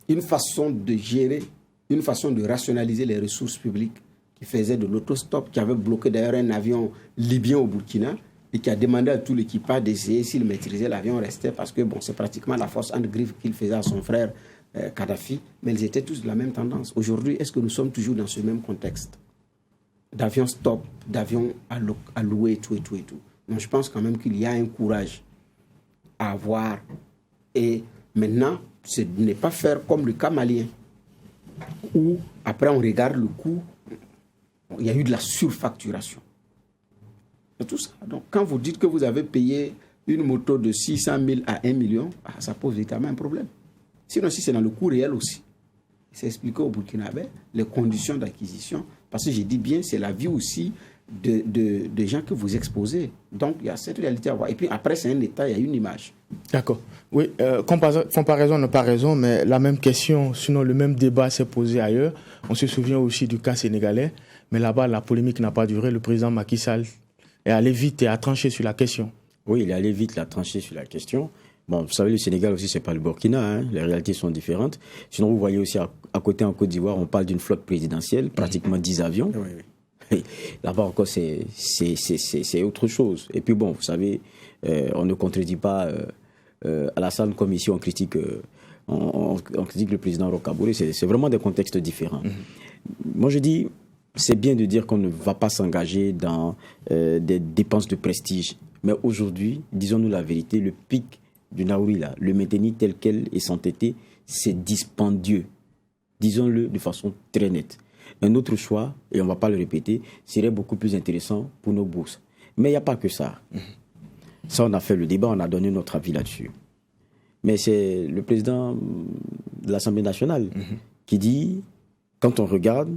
Une façon de gérer, une façon de rationaliser les ressources publiques qui faisait de l'autostop, qui avait bloqué d'ailleurs un avion libyen au Burkina et qui a demandé à tout l'équipage d'essayer s'il maîtrisait l'avion restait parce que c'est pratiquement la force en griffe qu'il faisait à son frère Kadhafi, mais ils étaient tous de la même tendance. Aujourd'hui, est-ce que nous sommes toujours dans ce même contexte d'avions stop, d'avions à louer et tout. Donc je pense quand même qu'il y a un courage à avoir. Et maintenant, ce n'est pas faire comme le cas malien, où après on regarde le coût, il y a eu de la surfacturation. C'est tout ça. Donc quand vous dites que vous avez payé une moto de 600 000 à 1 million, ça pose véritablement un problème. Sinon, si c'est dans le coût réel aussi, c'est expliqué au Burkinabé les conditions d'acquisition, parce que j'ai dit bien, c'est la vie aussi de gens que vous exposez. Donc, il y a cette réalité à voir. Et puis après, c'est un État, il y a une image. D'accord. Oui, comparaison n'a pas raison, mais la même question, sinon le même débat s'est posé ailleurs. On se souvient aussi du cas sénégalais, mais là-bas, la polémique n'a pas duré. Le président Macky Sall est allé vite et a tranché sur la question. Oui, il est allé vite, il a tranché sur la question. Bon, vous savez, le Sénégal aussi, c'est pas le Burkina, hein. Les réalités sont différentes. Sinon, vous voyez aussi à côté, en Côte d'Ivoire, on parle d'une flotte présidentielle, pratiquement 10 avions. Oui. Là-bas encore, c'est autre chose. Et puis bon, vous savez, on ne contredit pas Alassane comme ici, on critique le président Roch-Kaboré. C'est vraiment des contextes différents. Moi, je dis, c'est bien de dire qu'on ne va pas s'engager dans des dépenses de prestige. Mais aujourd'hui, disons-nous la vérité, le pic du Naouri, là, le maintenir tel quel et s'entêter, c'est dispendieux. Disons-le de façon très nette. Un autre choix, et on ne va pas le répéter, serait beaucoup plus intéressant pour nos bourses. Mais il n'y a pas que ça. Ça, on a fait le débat, on a donné notre avis là-dessus. Mais c'est le président de l'Assemblée nationale qui dit, quand on regarde,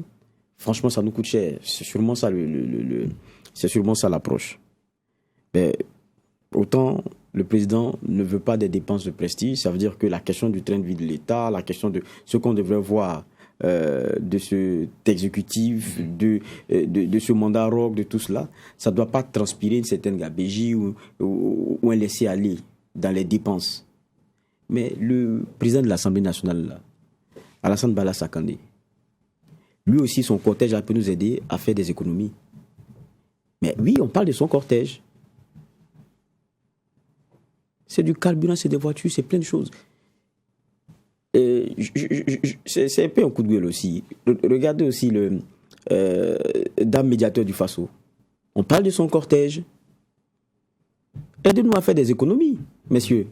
franchement, ça nous coûte cher. C'est sûrement ça, c'est sûrement ça l'approche. Mais autant le président ne veut pas des dépenses de prestige, ça veut dire que la question du train de vie de l'État, la question de ce qu'on devrait voir de cet exécutif, de ce mandat Roch, de tout cela, ça ne doit pas transpirer une certaine gabégie ou un laisser-aller dans les dépenses. Mais le président de l'Assemblée nationale, là, Alassane Bala Sakandé, lui aussi, son cortège a pu nous aider à faire des économies. Mais oui, on parle de son cortège. C'est du carburant, c'est des voitures, c'est plein de choses. C'est un peu un coup de gueule aussi. Regardez aussi le dame médiateur du Faso. On parle de son cortège. Aidez-nous à faire des économies, messieurs.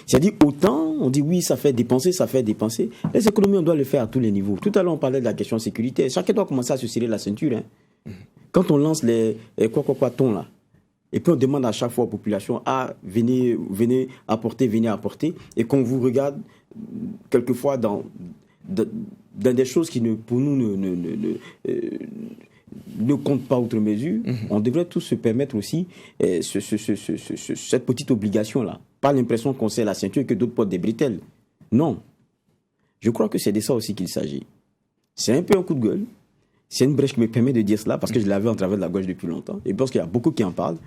C'est-à-dire, autant on dit oui, ça fait dépenser. Les économies, on doit le faire à tous les niveaux. Tout à l'heure, on parlait de la question sécuritaire. Chacun doit commencer à se serrer la ceinture. Hein. Quand on lance les ton là, et puis on demande à chaque fois aux populations, venez apporter. Et qu'on vous regarde quelquefois dans des choses qui pour nous ne comptent pas outre mesure, on devrait tous se permettre aussi cette petite obligation-là. Pas l'impression qu'on serre la ceinture et que d'autres portent des bretelles. Non. Je crois que c'est de ça aussi qu'il s'agit. C'est un peu un coup de gueule. C'est une brèche qui me permet de dire cela parce que je l'avais en travers de la gauche depuis longtemps. Et parce qu'il y a beaucoup qui en parlent.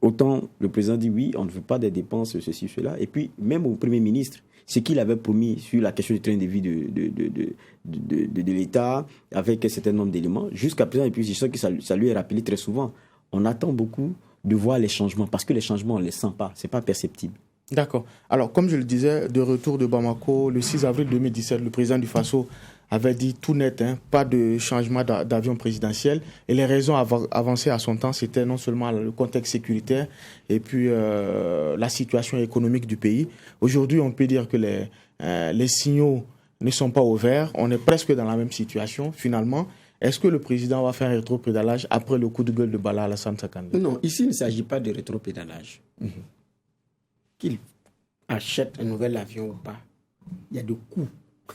Autant le président dit oui, on ne veut pas des dépenses, ceci, cela. Et puis, même au Premier ministre, ce qu'il avait promis sur la question du train de vie de l'État, avec un certain nombre d'éléments, jusqu'à présent, et puis je sais que ça lui est rappelé très souvent, on attend beaucoup de voir les changements, parce que les changements, on ne les sent pas, ce n'est pas perceptible. D'accord. Alors, comme je le disais, de retour de Bamako, le 6 avril 2017, le président du Faso avait dit tout net, pas de changement d'avion présidentiel. Et les raisons avancées à son temps, c'était non seulement le contexte sécuritaire et puis la situation économique du pays. Aujourd'hui, on peut dire que les signaux ne sont pas au vert. On est presque dans la même situation, finalement. Est-ce que le président va faire un rétropédalage après le coup de gueule de Bala Alassane Sakandé? Non, ici, il ne s'agit pas de rétropédalage. Qu'il achète un nouvel avion ou pas, il y a des coûts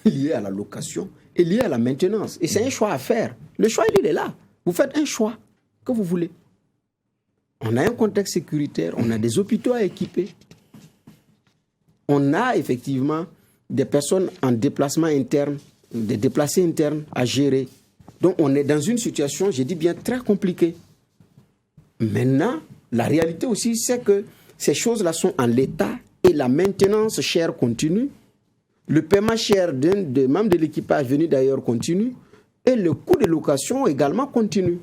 liés à la location et liés à la maintenance. Et c'est un choix à faire. Le choix, il est là. Vous faites un choix que vous voulez. On a un contexte sécuritaire, on a des hôpitaux à équiper. On a effectivement des personnes en déplacement interne, des déplacés internes à gérer. Donc on est dans une situation, j'ai dit bien, très compliquée. Maintenant, la réalité aussi, c'est que ces choses-là sont en l'état et la maintenance chère continue. Le paiement cher d'un des membres de l'équipage venu d'ailleurs continue. Et le coût de location également continue.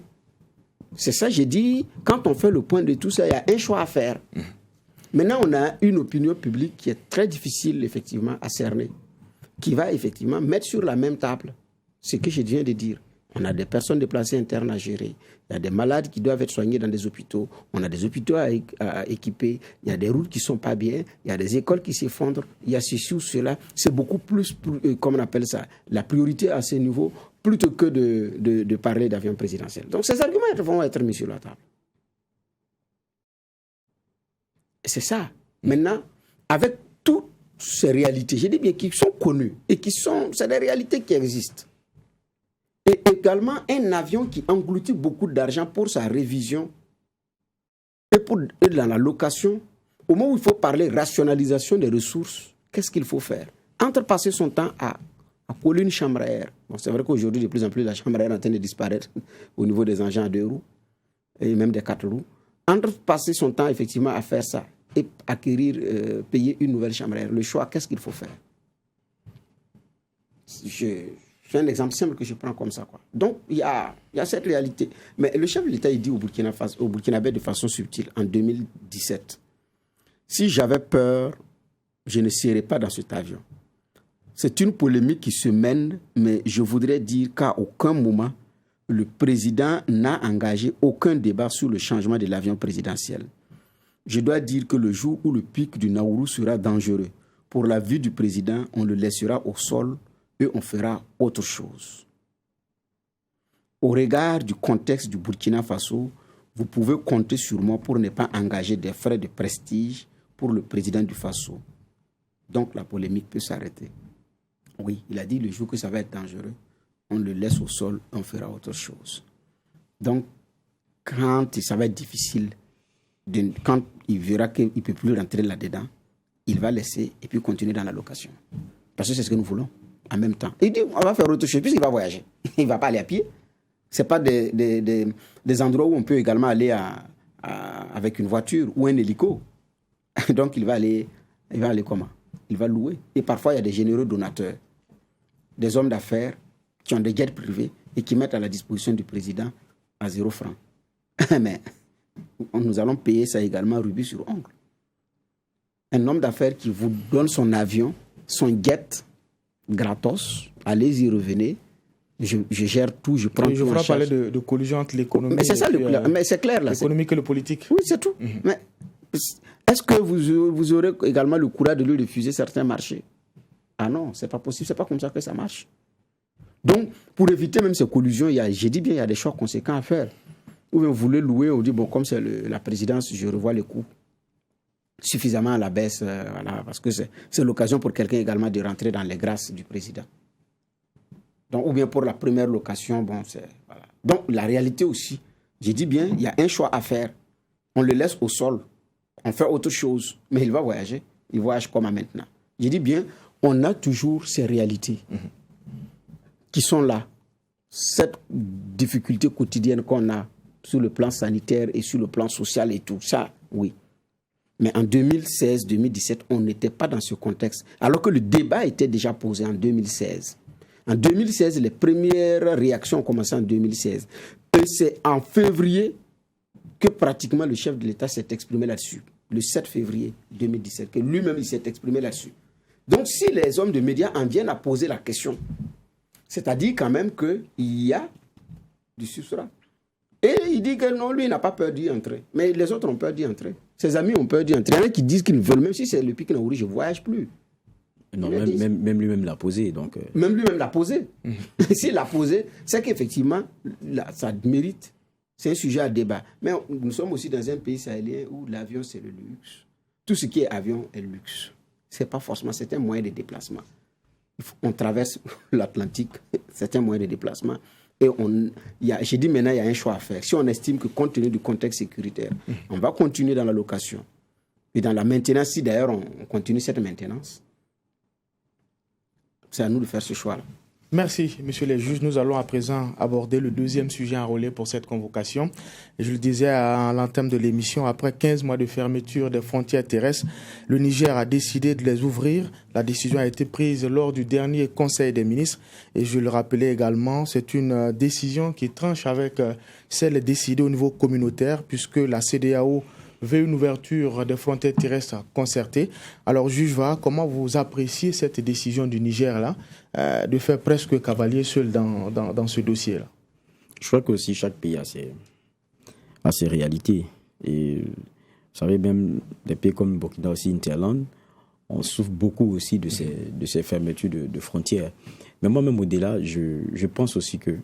C'est ça, j'ai dit, quand on fait le point de tout ça, il y a un choix à faire. Maintenant, on a une opinion publique qui est très difficile, effectivement, à cerner, qui va, effectivement, mettre sur la même table ce que je viens de dire. On a des personnes déplacées internes à gérer. Il y a des malades qui doivent être soignés dans des hôpitaux. On a des hôpitaux à équiper. Il y a des routes qui ne sont pas bien. Il y a des écoles qui s'effondrent. Il y a ceci ou cela. C'est beaucoup plus, comment on appelle ça, la priorité à ce niveau, plutôt que de parler d'avion présidentiel. Donc ces arguments vont être mis sur la table. C'est ça. Maintenant, avec toutes ces réalités, j'ai dit bien qui sont connues et c'est des réalités qui existent. Et également un avion qui engloutit beaucoup d'argent pour sa révision et dans la location. Au moment où il faut parler rationalisation des ressources, qu'est-ce qu'il faut faire? Entre passer son temps à coller une chambre à air. Bon, c'est vrai qu'aujourd'hui, de plus en plus, la chambre à air est en train de disparaître au niveau des engins à 2 roues et même des 4 roues. Entre passer son temps effectivement à faire ça et acquérir, payer une nouvelle chambre à air, le choix, qu'est-ce qu'il faut faire? C'est un exemple simple que je prends comme ça, quoi. Donc, il y a cette réalité. Mais le chef de l'État, il dit au Burkinabé de façon subtile, en 2017, si j'avais peur, je ne serais pas dans cet avion. C'est une polémique qui se mène, mais je voudrais dire qu'à aucun moment, le président n'a engagé aucun débat sur le changement de l'avion présidentiel. Je dois dire que le jour où le pic du Naourou sera dangereux, pour la vie du président, on le laissera au sol et on fera autre chose. Au regard du contexte du Burkina Faso, vous pouvez compter sur moi pour ne pas engager des frais de prestige pour le président du Faso. Donc la polémique peut s'arrêter. Oui, il a dit le jour que ça va être dangereux, on le laisse au sol, on fera autre chose. Donc, quand ça va être difficile, quand il verra qu'il ne peut plus rentrer là-dedans, il va laisser et puis continuer dans la location. Parce que c'est ce que nous voulons. En même temps. Il dit, on va faire autre chose, puisqu'il va voyager. Il ne va pas aller à pied. Ce n'est pas des endroits où on peut également aller avec une voiture ou un hélico. Donc, il va aller comment? Il va louer. Et parfois, il y a des généreux donateurs, des hommes d'affaires qui ont des jets privés et qui mettent à la disposition du président à 0 francs. Mais nous allons payer ça également rubis sur ongle. Un homme d'affaires qui vous donne son avion, son jet, gratos, allez-y, revenez, je gère tout, je prends tout en charge. Je voudrais parler de collusion entre l'économie mais c'est ça, mais c'est clair là. L'économique et le politique. Oui, c'est tout. Mais est-ce que vous aurez également le courage de lui refuser certains marchés? Ah non, c'est pas possible, c'est pas comme ça que ça marche. Donc, pour éviter même ces collusions, j'ai dit bien, il y a des choix conséquents à faire. Ou bien vous voulez louer, on dit, bon, comme c'est la présidence, je revois les coûts suffisamment à la baisse, voilà, parce que c'est l'occasion pour quelqu'un également de rentrer dans les grâces du président. Donc, ou bien pour la première location, bon, voilà. Donc, la réalité aussi, j'ai dit bien, il y a un choix à faire. On le laisse au sol, on fait autre chose, mais il va voyager, il voyage comme à maintenant. J'ai dit bien, on a toujours ces réalités qui sont là. Cette difficulté quotidienne qu'on a sur le plan sanitaire et sur le plan social et tout ça, oui. Mais en 2016-2017, on n'était pas dans ce contexte. Alors que le débat était déjà posé en 2016. En 2016, les premières réactions ont commencé en 2016. Et c'est en février que pratiquement le chef de l'État s'est exprimé là-dessus. Le 7 février 2017, que lui-même il s'est exprimé là-dessus. Donc si les hommes de médias en viennent à poser la question, c'est-à-dire quand même qu'il y a du substrat. Et il dit que non, lui, il n'a pas peur d'y entrer. Mais les autres ont peur d'y entrer. Ses amis ont peur d'y entrer. Il y en a qui disent qu'ils ne veulent, même si c'est le pic Naouri, je ne voyage plus. Non, même lui-même l'a posé. Donc Même lui-même l'a posé. S'il l'a posé, c'est qu'effectivement, ça mérite. C'est un sujet à débat. Mais nous sommes aussi dans un pays sahélien où l'avion, c'est le luxe. Tout ce qui est avion est luxe. Ce n'est pas forcément, c'est un moyen de déplacement. On traverse l'Atlantique, c'est un moyen de déplacement. Et j'ai dit maintenant, il y a un choix à faire. Si on estime que compte tenu du contexte sécuritaire, on va continuer dans la location. Et dans la maintenance, si d'ailleurs on continue cette maintenance, c'est à nous de faire ce choix-là. Merci, messieurs les juges. Nous allons à présent aborder le deuxième sujet enrôlé pour cette convocation. Et je le disais à l'entame de l'émission, après 15 mois de fermeture des frontières terrestres, le Niger a décidé de les ouvrir. La décision a été prise lors du dernier Conseil des ministres. Et je le rappelais également, c'est une décision qui tranche avec celle décidée au niveau communautaire, puisque la CEDEAO veut une ouverture des frontières terrestres concertée. Alors, juge Va, comment vous appréciez cette décision du Niger-là de faire presque cavalier seul dans ce dossier-là? Je crois qu'aussi chaque pays a ses réalités. Et vous savez, même des pays comme Burkina aussi, Interland, on souffre beaucoup aussi de ces fermetures de frontières. Mais moi-même, au-delà, je pense aussi que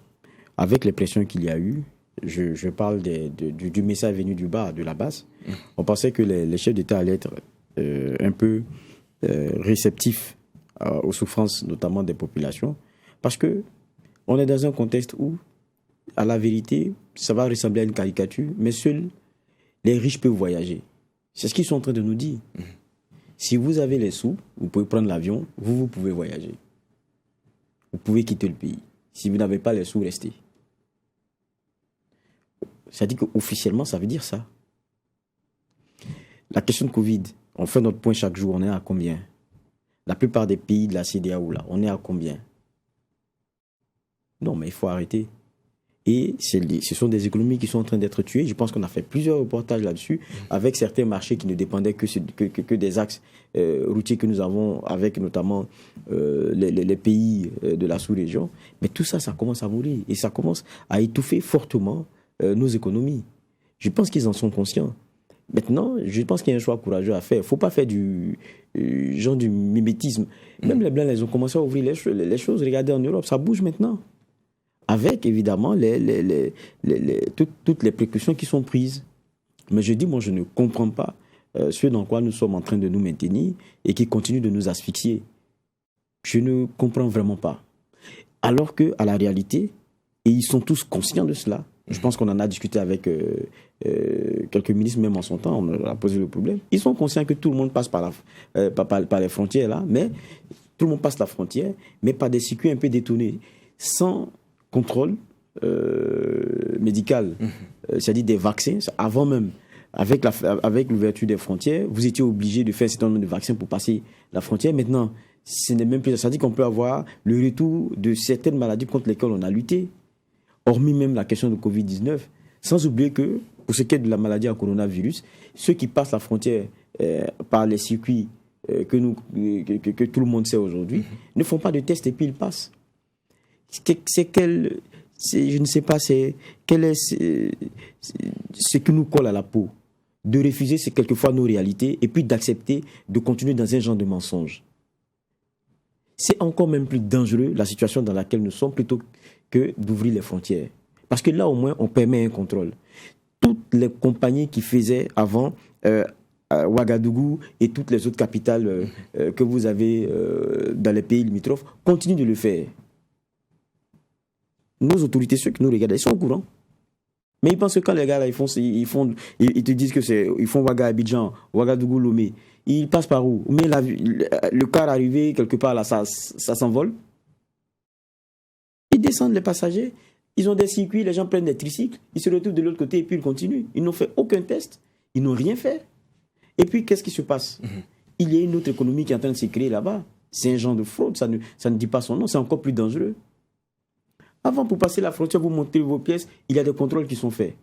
avec les pressions qu'il y a eu, je parle du message venu du bas, de la base. On pensait que les chefs d'État allaient être un peu réceptifs aux souffrances, notamment des populations, parce que on est dans un contexte où, à la vérité, ça va ressembler à une caricature, mais seuls les riches peuvent voyager. C'est ce qu'ils sont en train de nous dire. Si vous avez les sous, vous pouvez prendre l'avion, vous pouvez voyager. Vous pouvez quitter le pays. Si vous n'avez pas les sous, restez. Ça dit qu'officiellement, ça veut dire ça. La question de Covid, on fait notre point chaque jour, on est à combien? La plupart des pays de la CEDEAO, là, on est à combien? Non, mais il faut arrêter. Et ce sont des économies qui sont en train d'être tuées. Je pense qu'on a fait plusieurs reportages là-dessus, avec certains marchés qui ne dépendaient que des axes routiers que nous avons, avec notamment les pays de la sous-région. Mais tout ça, ça commence à mourir. Et ça commence à étouffer fortement nos économies. Je pense qu'ils en sont conscients. Maintenant, je pense qu'il y a un choix courageux à faire. Il ne faut pas faire du mimétisme. Même les Blancs, ils ont commencé à ouvrir les choses. Regardez en Europe, ça bouge maintenant. Avec, évidemment, toutes les précautions qui sont prises. Mais je dis, moi, je ne comprends pas ce dans quoi nous sommes en train de nous maintenir et qui continue de nous asphyxier. Je ne comprends vraiment pas. Alors qu'à la réalité, et ils sont tous conscients de cela. Je pense qu'on en a discuté avec quelques ministres, même en son temps, on a posé le problème. Ils sont conscients que tout le monde passe par les frontières, là, mais tout le monde passe la frontière, mais par des circuits un peu détournés, sans contrôle médical, c'est-à-dire des vaccins. Avant même, avec l'ouverture des frontières, vous étiez obligé de faire un certain nombre de vaccins pour passer la frontière. Maintenant, ce n'est même plus ça. Ça dit qu'on peut avoir le retour de certaines maladies contre lesquelles on a lutté. Hormis même la question de Covid-19, sans oublier que, pour ce qui est de la maladie à coronavirus, ceux qui passent la frontière par les circuits que tout le monde sait aujourd'hui, ne font pas de tests et puis ils passent. Je ne sais pas, quel est ce qui nous colle à la peau. De refuser, c'est quelquefois nos réalités, et puis d'accepter de continuer dans un genre de mensonge. C'est encore même plus dangereux, la situation dans laquelle nous sommes, plutôt que d'ouvrir les frontières. Parce que là, au moins, on permet un contrôle. Toutes les compagnies qui faisaient avant Ouagadougou et toutes les autres capitales que vous avez dans les pays limitrophes continuent de le faire. Nos autorités, ceux qui nous regardent, ils sont au courant. Mais ils pensent que quand les gars là, ils te disent que ils font Ouaga Abidjan, Ouagadougou Lomé, ils passent par où? Mais le car arrivé quelque part là, ça s'envole. Ils descendent les passagers, ils ont des circuits, les gens prennent des tricycles, ils se retrouvent de l'autre côté et puis ils continuent. Ils n'ont fait aucun test, ils n'ont rien fait. Et puis qu'est-ce qui se passe? Il y a une autre économie qui est en train de se créer là-bas. C'est un genre de fraude, ça ne dit pas son nom, c'est encore plus dangereux. Avant, pour passer la frontière, vous montez vos pièces, il y a des contrôles qui sont faits.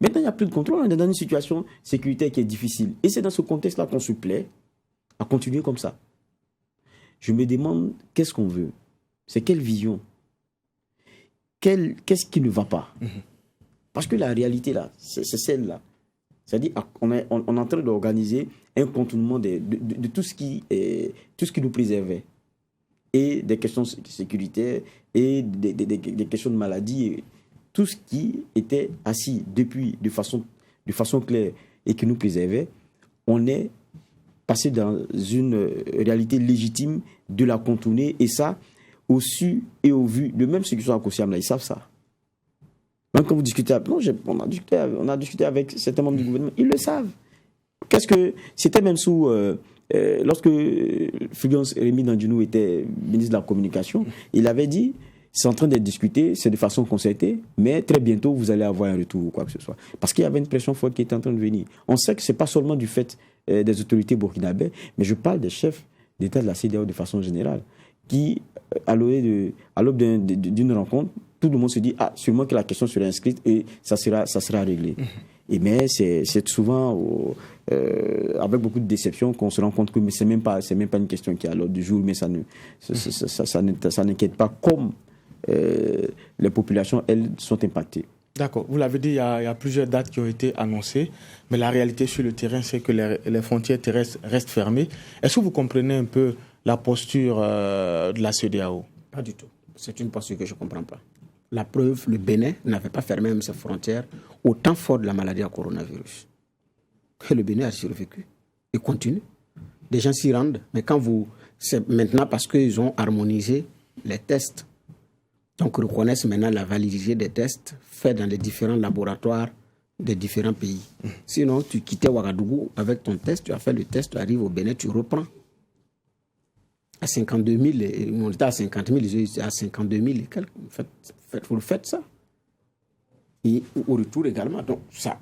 Maintenant, il n'y a plus de contrôle, on est dans une situation sécuritaire qui est difficile. Et c'est dans ce contexte-là qu'on se plaît à continuer comme ça. Je me demande, qu'est-ce qu'on veut? C'est quelle vision? Qu'est-ce qui ne va pas? Parce que la réalité, là, c'est celle-là. C'est-à-dire qu'on est en train d'organiser un contournement de tout ce qui nous préservait. Et des questions sécuritaires, et des questions de maladie, et tout ce qui était assis depuis de façon claire et qui nous préservait, on est passé dans une réalité légitime de la contourner, et ça, au su et au vu de même ceux qui sont à Kosiam, là, ils savent ça. Même quand vous discutez avec... Non, on a discuté avec certains membres du gouvernement, ils le savent. C'était même sous lorsque Fulgence Rémy Dandjinou était ministre de la Communication, il avait dit, c'est en train d'être discuté, c'est de façon concertée, mais très bientôt, vous allez avoir un retour ou quoi que ce soit. Parce qu'il y avait une pression forte qui était en train de venir. On sait que ce n'est pas seulement du fait des autorités burkinabées, mais je parle des chefs d'État de la CEDEAO de façon générale, qui, à l'aube d'une rencontre, tout le monde se dit, sûrement que la question sera inscrite et ça sera réglé. Et mais c'est souvent avec beaucoup de déception qu'on se rend compte que c'est même pas une question qui est à l'ordre du jour, mais ça n'inquiète pas comme les populations, elles, sont impactées. D'accord. Vous l'avez dit, il y a plusieurs dates qui ont été annoncées, mais la réalité sur le terrain, c'est que les frontières terrestres restent fermées. Est-ce que vous comprenez un peu la posture de la CEDEAO? Pas du tout. C'est une posture que je ne comprends pas. La preuve, le Bénin n'avait pas fermé même ses frontières au temps fort de la maladie à coronavirus. Et le Bénin a survécu. Il continue. Des gens s'y rendent, mais c'est maintenant parce qu'ils ont harmonisé les tests. Donc, ils reconnaissent maintenant la validité des tests faits dans les différents laboratoires des différents pays. Sinon, tu quittais Ouagadougou avec ton test, tu as fait le test, tu arrives au Bénin, tu reprends. À 52 000, on était à 50 000, ils étaient à 52 000 et quelques. Vous faites ça. Et au retour également. Donc, ça,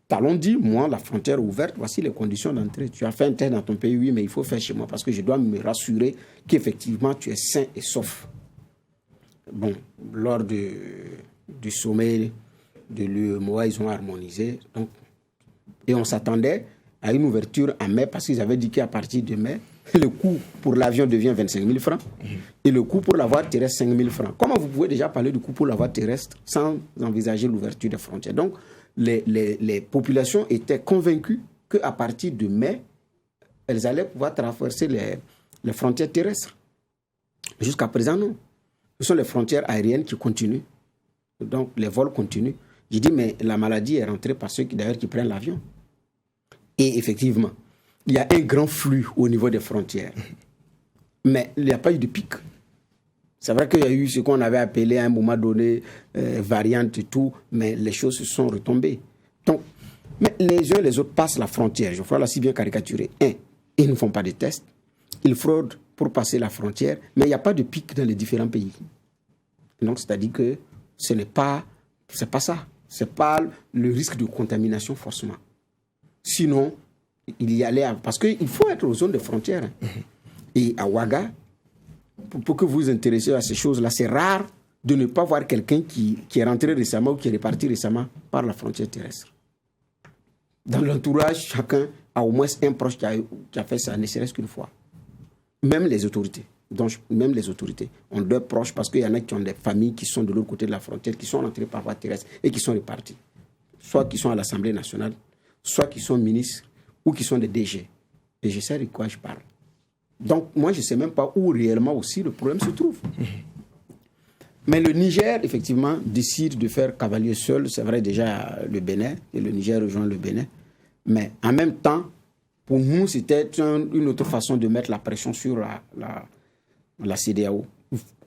Talon dit, moi, la frontière est ouverte, voici les conditions d'entrée. Tu as fait un test dans ton pays, oui, mais il faut faire chez moi parce que je dois me rassurer qu'effectivement, tu es sain et sauf. Bon, lors du sommet de l'UEMOA, ils ont harmonisé. Donc, et on s'attendait à une ouverture en mai parce qu'ils avaient dit qu'à partir de mai, le coût pour l'avion devient 25 000 francs et le coût pour la voie terrestre 5 000 francs. Comment vous pouvez déjà parler du coût pour la voie terrestre sans envisager l'ouverture des frontières? Donc, les populations étaient convaincues qu'à partir de mai, elles allaient pouvoir traverser les frontières terrestres. Jusqu'à présent, non. Ce sont les frontières aériennes qui continuent. Donc, les vols continuent. J'ai dit, mais la maladie est rentrée par ceux qui prennent l'avion. Et effectivement, il y a un grand flux au niveau des frontières. Mais il n'y a pas eu de pic. C'est vrai qu'il y a eu ce qu'on avait appelé à un moment donné variante et tout, mais les choses se sont retombées. Donc, mais les uns et les autres passent la frontière. Je ferai la si bien caricaturé. Ils ne font pas de tests. Ils fraudent pour passer la frontière, mais il n'y a pas de pic dans les différents pays. Donc, c'est-à-dire que c'est pas ça. Ce n'est pas le risque de contamination forcément. Sinon, il y allait... Parce qu'il faut être aux zones de frontières. Et à Ouaga, pour que vous vous intéressiez à ces choses-là, c'est rare de ne pas voir quelqu'un qui est rentré récemment ou qui est reparti récemment par la frontière terrestre. Dans l'entourage, chacun a au moins un proche qui a fait ça, ne serait-ce qu'une fois. Même les autorités. Donc, même les autorités ont deux proches parce qu'il y en a qui ont des familles qui sont de l'autre côté de la frontière, qui sont rentrées par voie terrestre et qui sont repartis. Soit qui sont à l'Assemblée nationale, soit qui sont ministres ou qui sont des DG. Et je sais de quoi je parle. Donc, moi, je ne sais même pas où réellement aussi le problème se trouve. Mais le Niger, effectivement, décide de faire cavalier seul. C'est vrai déjà le Bénin, et le Niger rejoint le Bénin. Mais en même temps, pour nous, c'était une autre façon de mettre la pression sur la CEDEAO.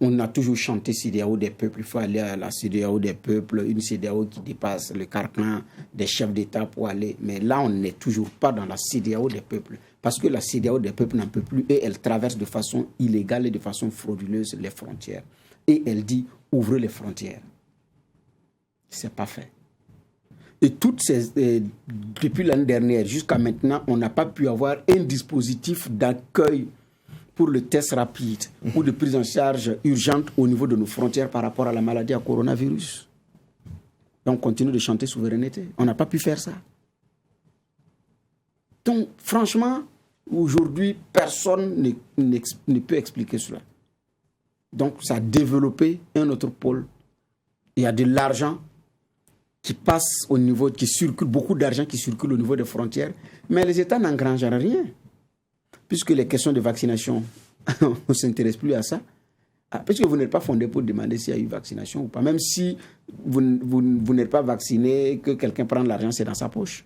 On a toujours chanté CEDEAO des peuples. Il faut aller à la CEDEAO des peuples, une CEDEAO qui dépasse le carcan des chefs d'État pour aller. Mais là, on n'est toujours pas dans la CEDEAO des peuples. Parce que la CEDEAO des peuples n'en peut plus et elle traverse de façon illégale et de façon frauduleuse les frontières. Et elle dit, ouvrez les frontières. Ce n'est pas fait. Et depuis l'année dernière jusqu'à maintenant, on n'a pas pu avoir un dispositif d'accueil pour le test rapide ou de prise en charge urgente au niveau de nos frontières par rapport à la maladie à coronavirus. Donc, on continue de chanter souveraineté. On n'a pas pu faire ça. Donc, franchement, aujourd'hui, personne ne peut expliquer cela. Donc, ça a développé un autre pôle. Il y a de l'argent qui passe au niveau, qui circule, beaucoup d'argent qui circule au niveau des frontières, mais les États n'engrangent rien. Puisque les questions de vaccination, on ne s'intéresse plus à ça. Puisque vous n'êtes pas fondé pour demander s'il y a eu vaccination ou pas. Même si vous n'êtes pas vacciné, que quelqu'un prend l'argent, c'est dans sa poche.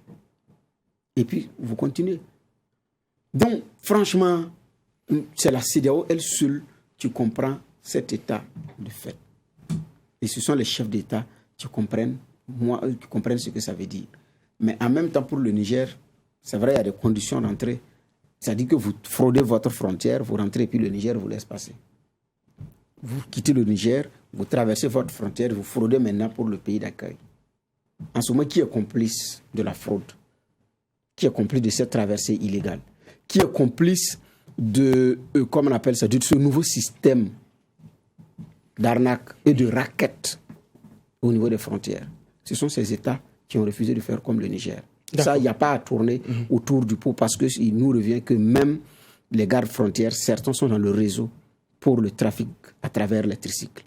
Et puis, vous continuez. Donc, franchement, c'est la CEDEAO, elle seule, qui comprend cet état de fait. Et ce sont les chefs d'État qui comprennent ce que ça veut dire. Mais en même temps, pour le Niger, c'est vrai, il y a des conditions d'entrée. C'est-à-dire que vous fraudez votre frontière, vous rentrez et puis le Niger vous laisse passer. Vous quittez le Niger, vous traversez votre frontière, vous fraudez maintenant pour le pays d'accueil. En ce moment, qui est complice de la fraude? Qui est complice de cette traversée illégale? Qui est complice de, comment on appelle ça, de ce nouveau système d'arnaque et de raquette au niveau des frontières? Ce sont ces États qui ont refusé de faire comme le Niger. Ça, il n'y a pas à tourner autour du pot parce qu'il nous revient que même les gardes frontières, certains sont dans le réseau pour le trafic à travers les tricycles.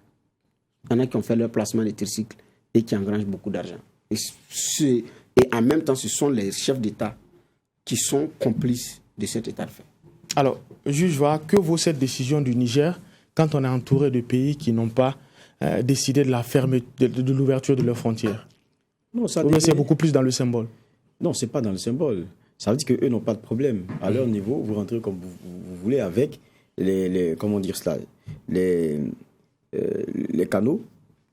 Il y en a qui ont fait leur placement des tricycles et qui engrangent beaucoup d'argent. Et en même temps, ce sont les chefs d'État qui sont complices de cet état de fait. Alors, juge, que vaut cette décision du Niger quand on est entouré de pays qui n'ont pas décidé de la de l'ouverture de leurs frontières? Non, c'est beaucoup plus dans le symbole. Non, ce n'est pas dans le symbole. Ça veut dire qu'eux n'ont pas de problème. À leur niveau, vous rentrez comme vous voulez avec comment dire cela, les canaux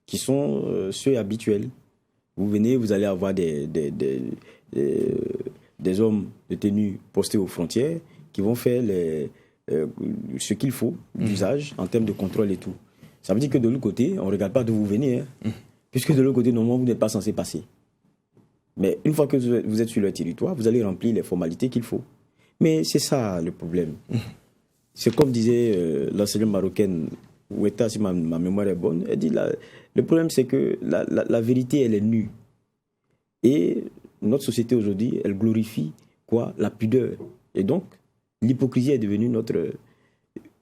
qui sont ceux habituels. Vous venez, vous allez avoir des hommes de tenue postés aux frontières qui vont faire ce qu'il faut d'usage en termes de contrôle et tout. Ça veut dire que de l'autre côté, on ne regarde pas d'où vous venez. Puisque de l'autre côté, normalement, vous n'êtes pas censé passer. Mais une fois que vous êtes sur le territoire, vous allez remplir les formalités qu'il faut. Mais c'est ça le problème. C'est comme disait l'enseignante marocaine, Ouetta, si ma mémoire est bonne, elle dit le problème c'est que la vérité elle est nue. Et notre société aujourd'hui, elle glorifie quoi? La pudeur. Et donc, l'hypocrisie est devenue notre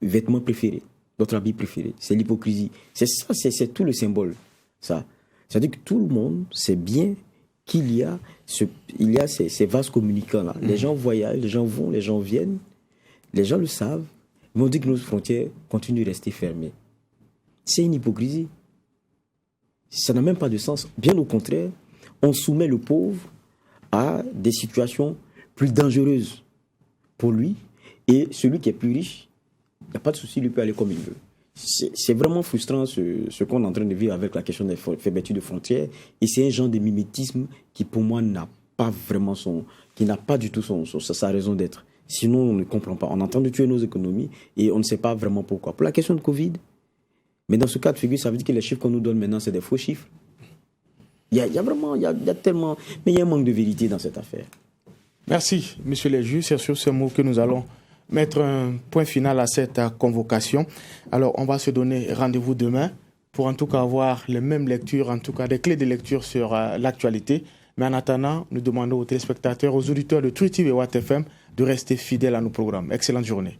vêtement préféré, notre habit préféré. C'est l'hypocrisie. C'est ça, c'est tout le symbole. Ça. C'est-à-dire que tout le monde sait bien qu'il y a ces vases communicants-là. Les gens voyagent, les gens vont, les gens viennent. Les gens le savent. Ils vont dire que nos frontières continuent de rester fermées. C'est une hypocrisie. Ça n'a même pas de sens. Bien au contraire, on soumet le pauvre à des situations plus dangereuses pour lui. Et celui qui est plus riche, il n'y a pas de souci, lui peut aller comme il veut. C'est vraiment frustrant ce qu'on est en train de vivre avec la question des fermetures de frontières. Et c'est un genre de mimétisme qui, pour moi, n'a pas du tout sa raison d'être. Sinon, on ne comprend pas. On est en train de tuer nos économies et on ne sait pas vraiment pourquoi. Pour la question de Covid, mais dans ce cas de figure, ça veut dire que les chiffres qu'on nous donne maintenant, c'est des faux chiffres. Il y a tellement... Mais il y a un manque de vérité dans cette affaire. Merci, monsieur le juge. C'est sur ce mot que nous allons mettre un point final à cette convocation. Alors, on va se donner rendez-vous demain pour en tout cas avoir les mêmes lectures, en tout cas des clés de lecture sur l'actualité. Mais en attendant, nous demandons aux téléspectateurs, aux auditeurs de True TV et Watt FM de rester fidèles à nos programmes. Excellente journée.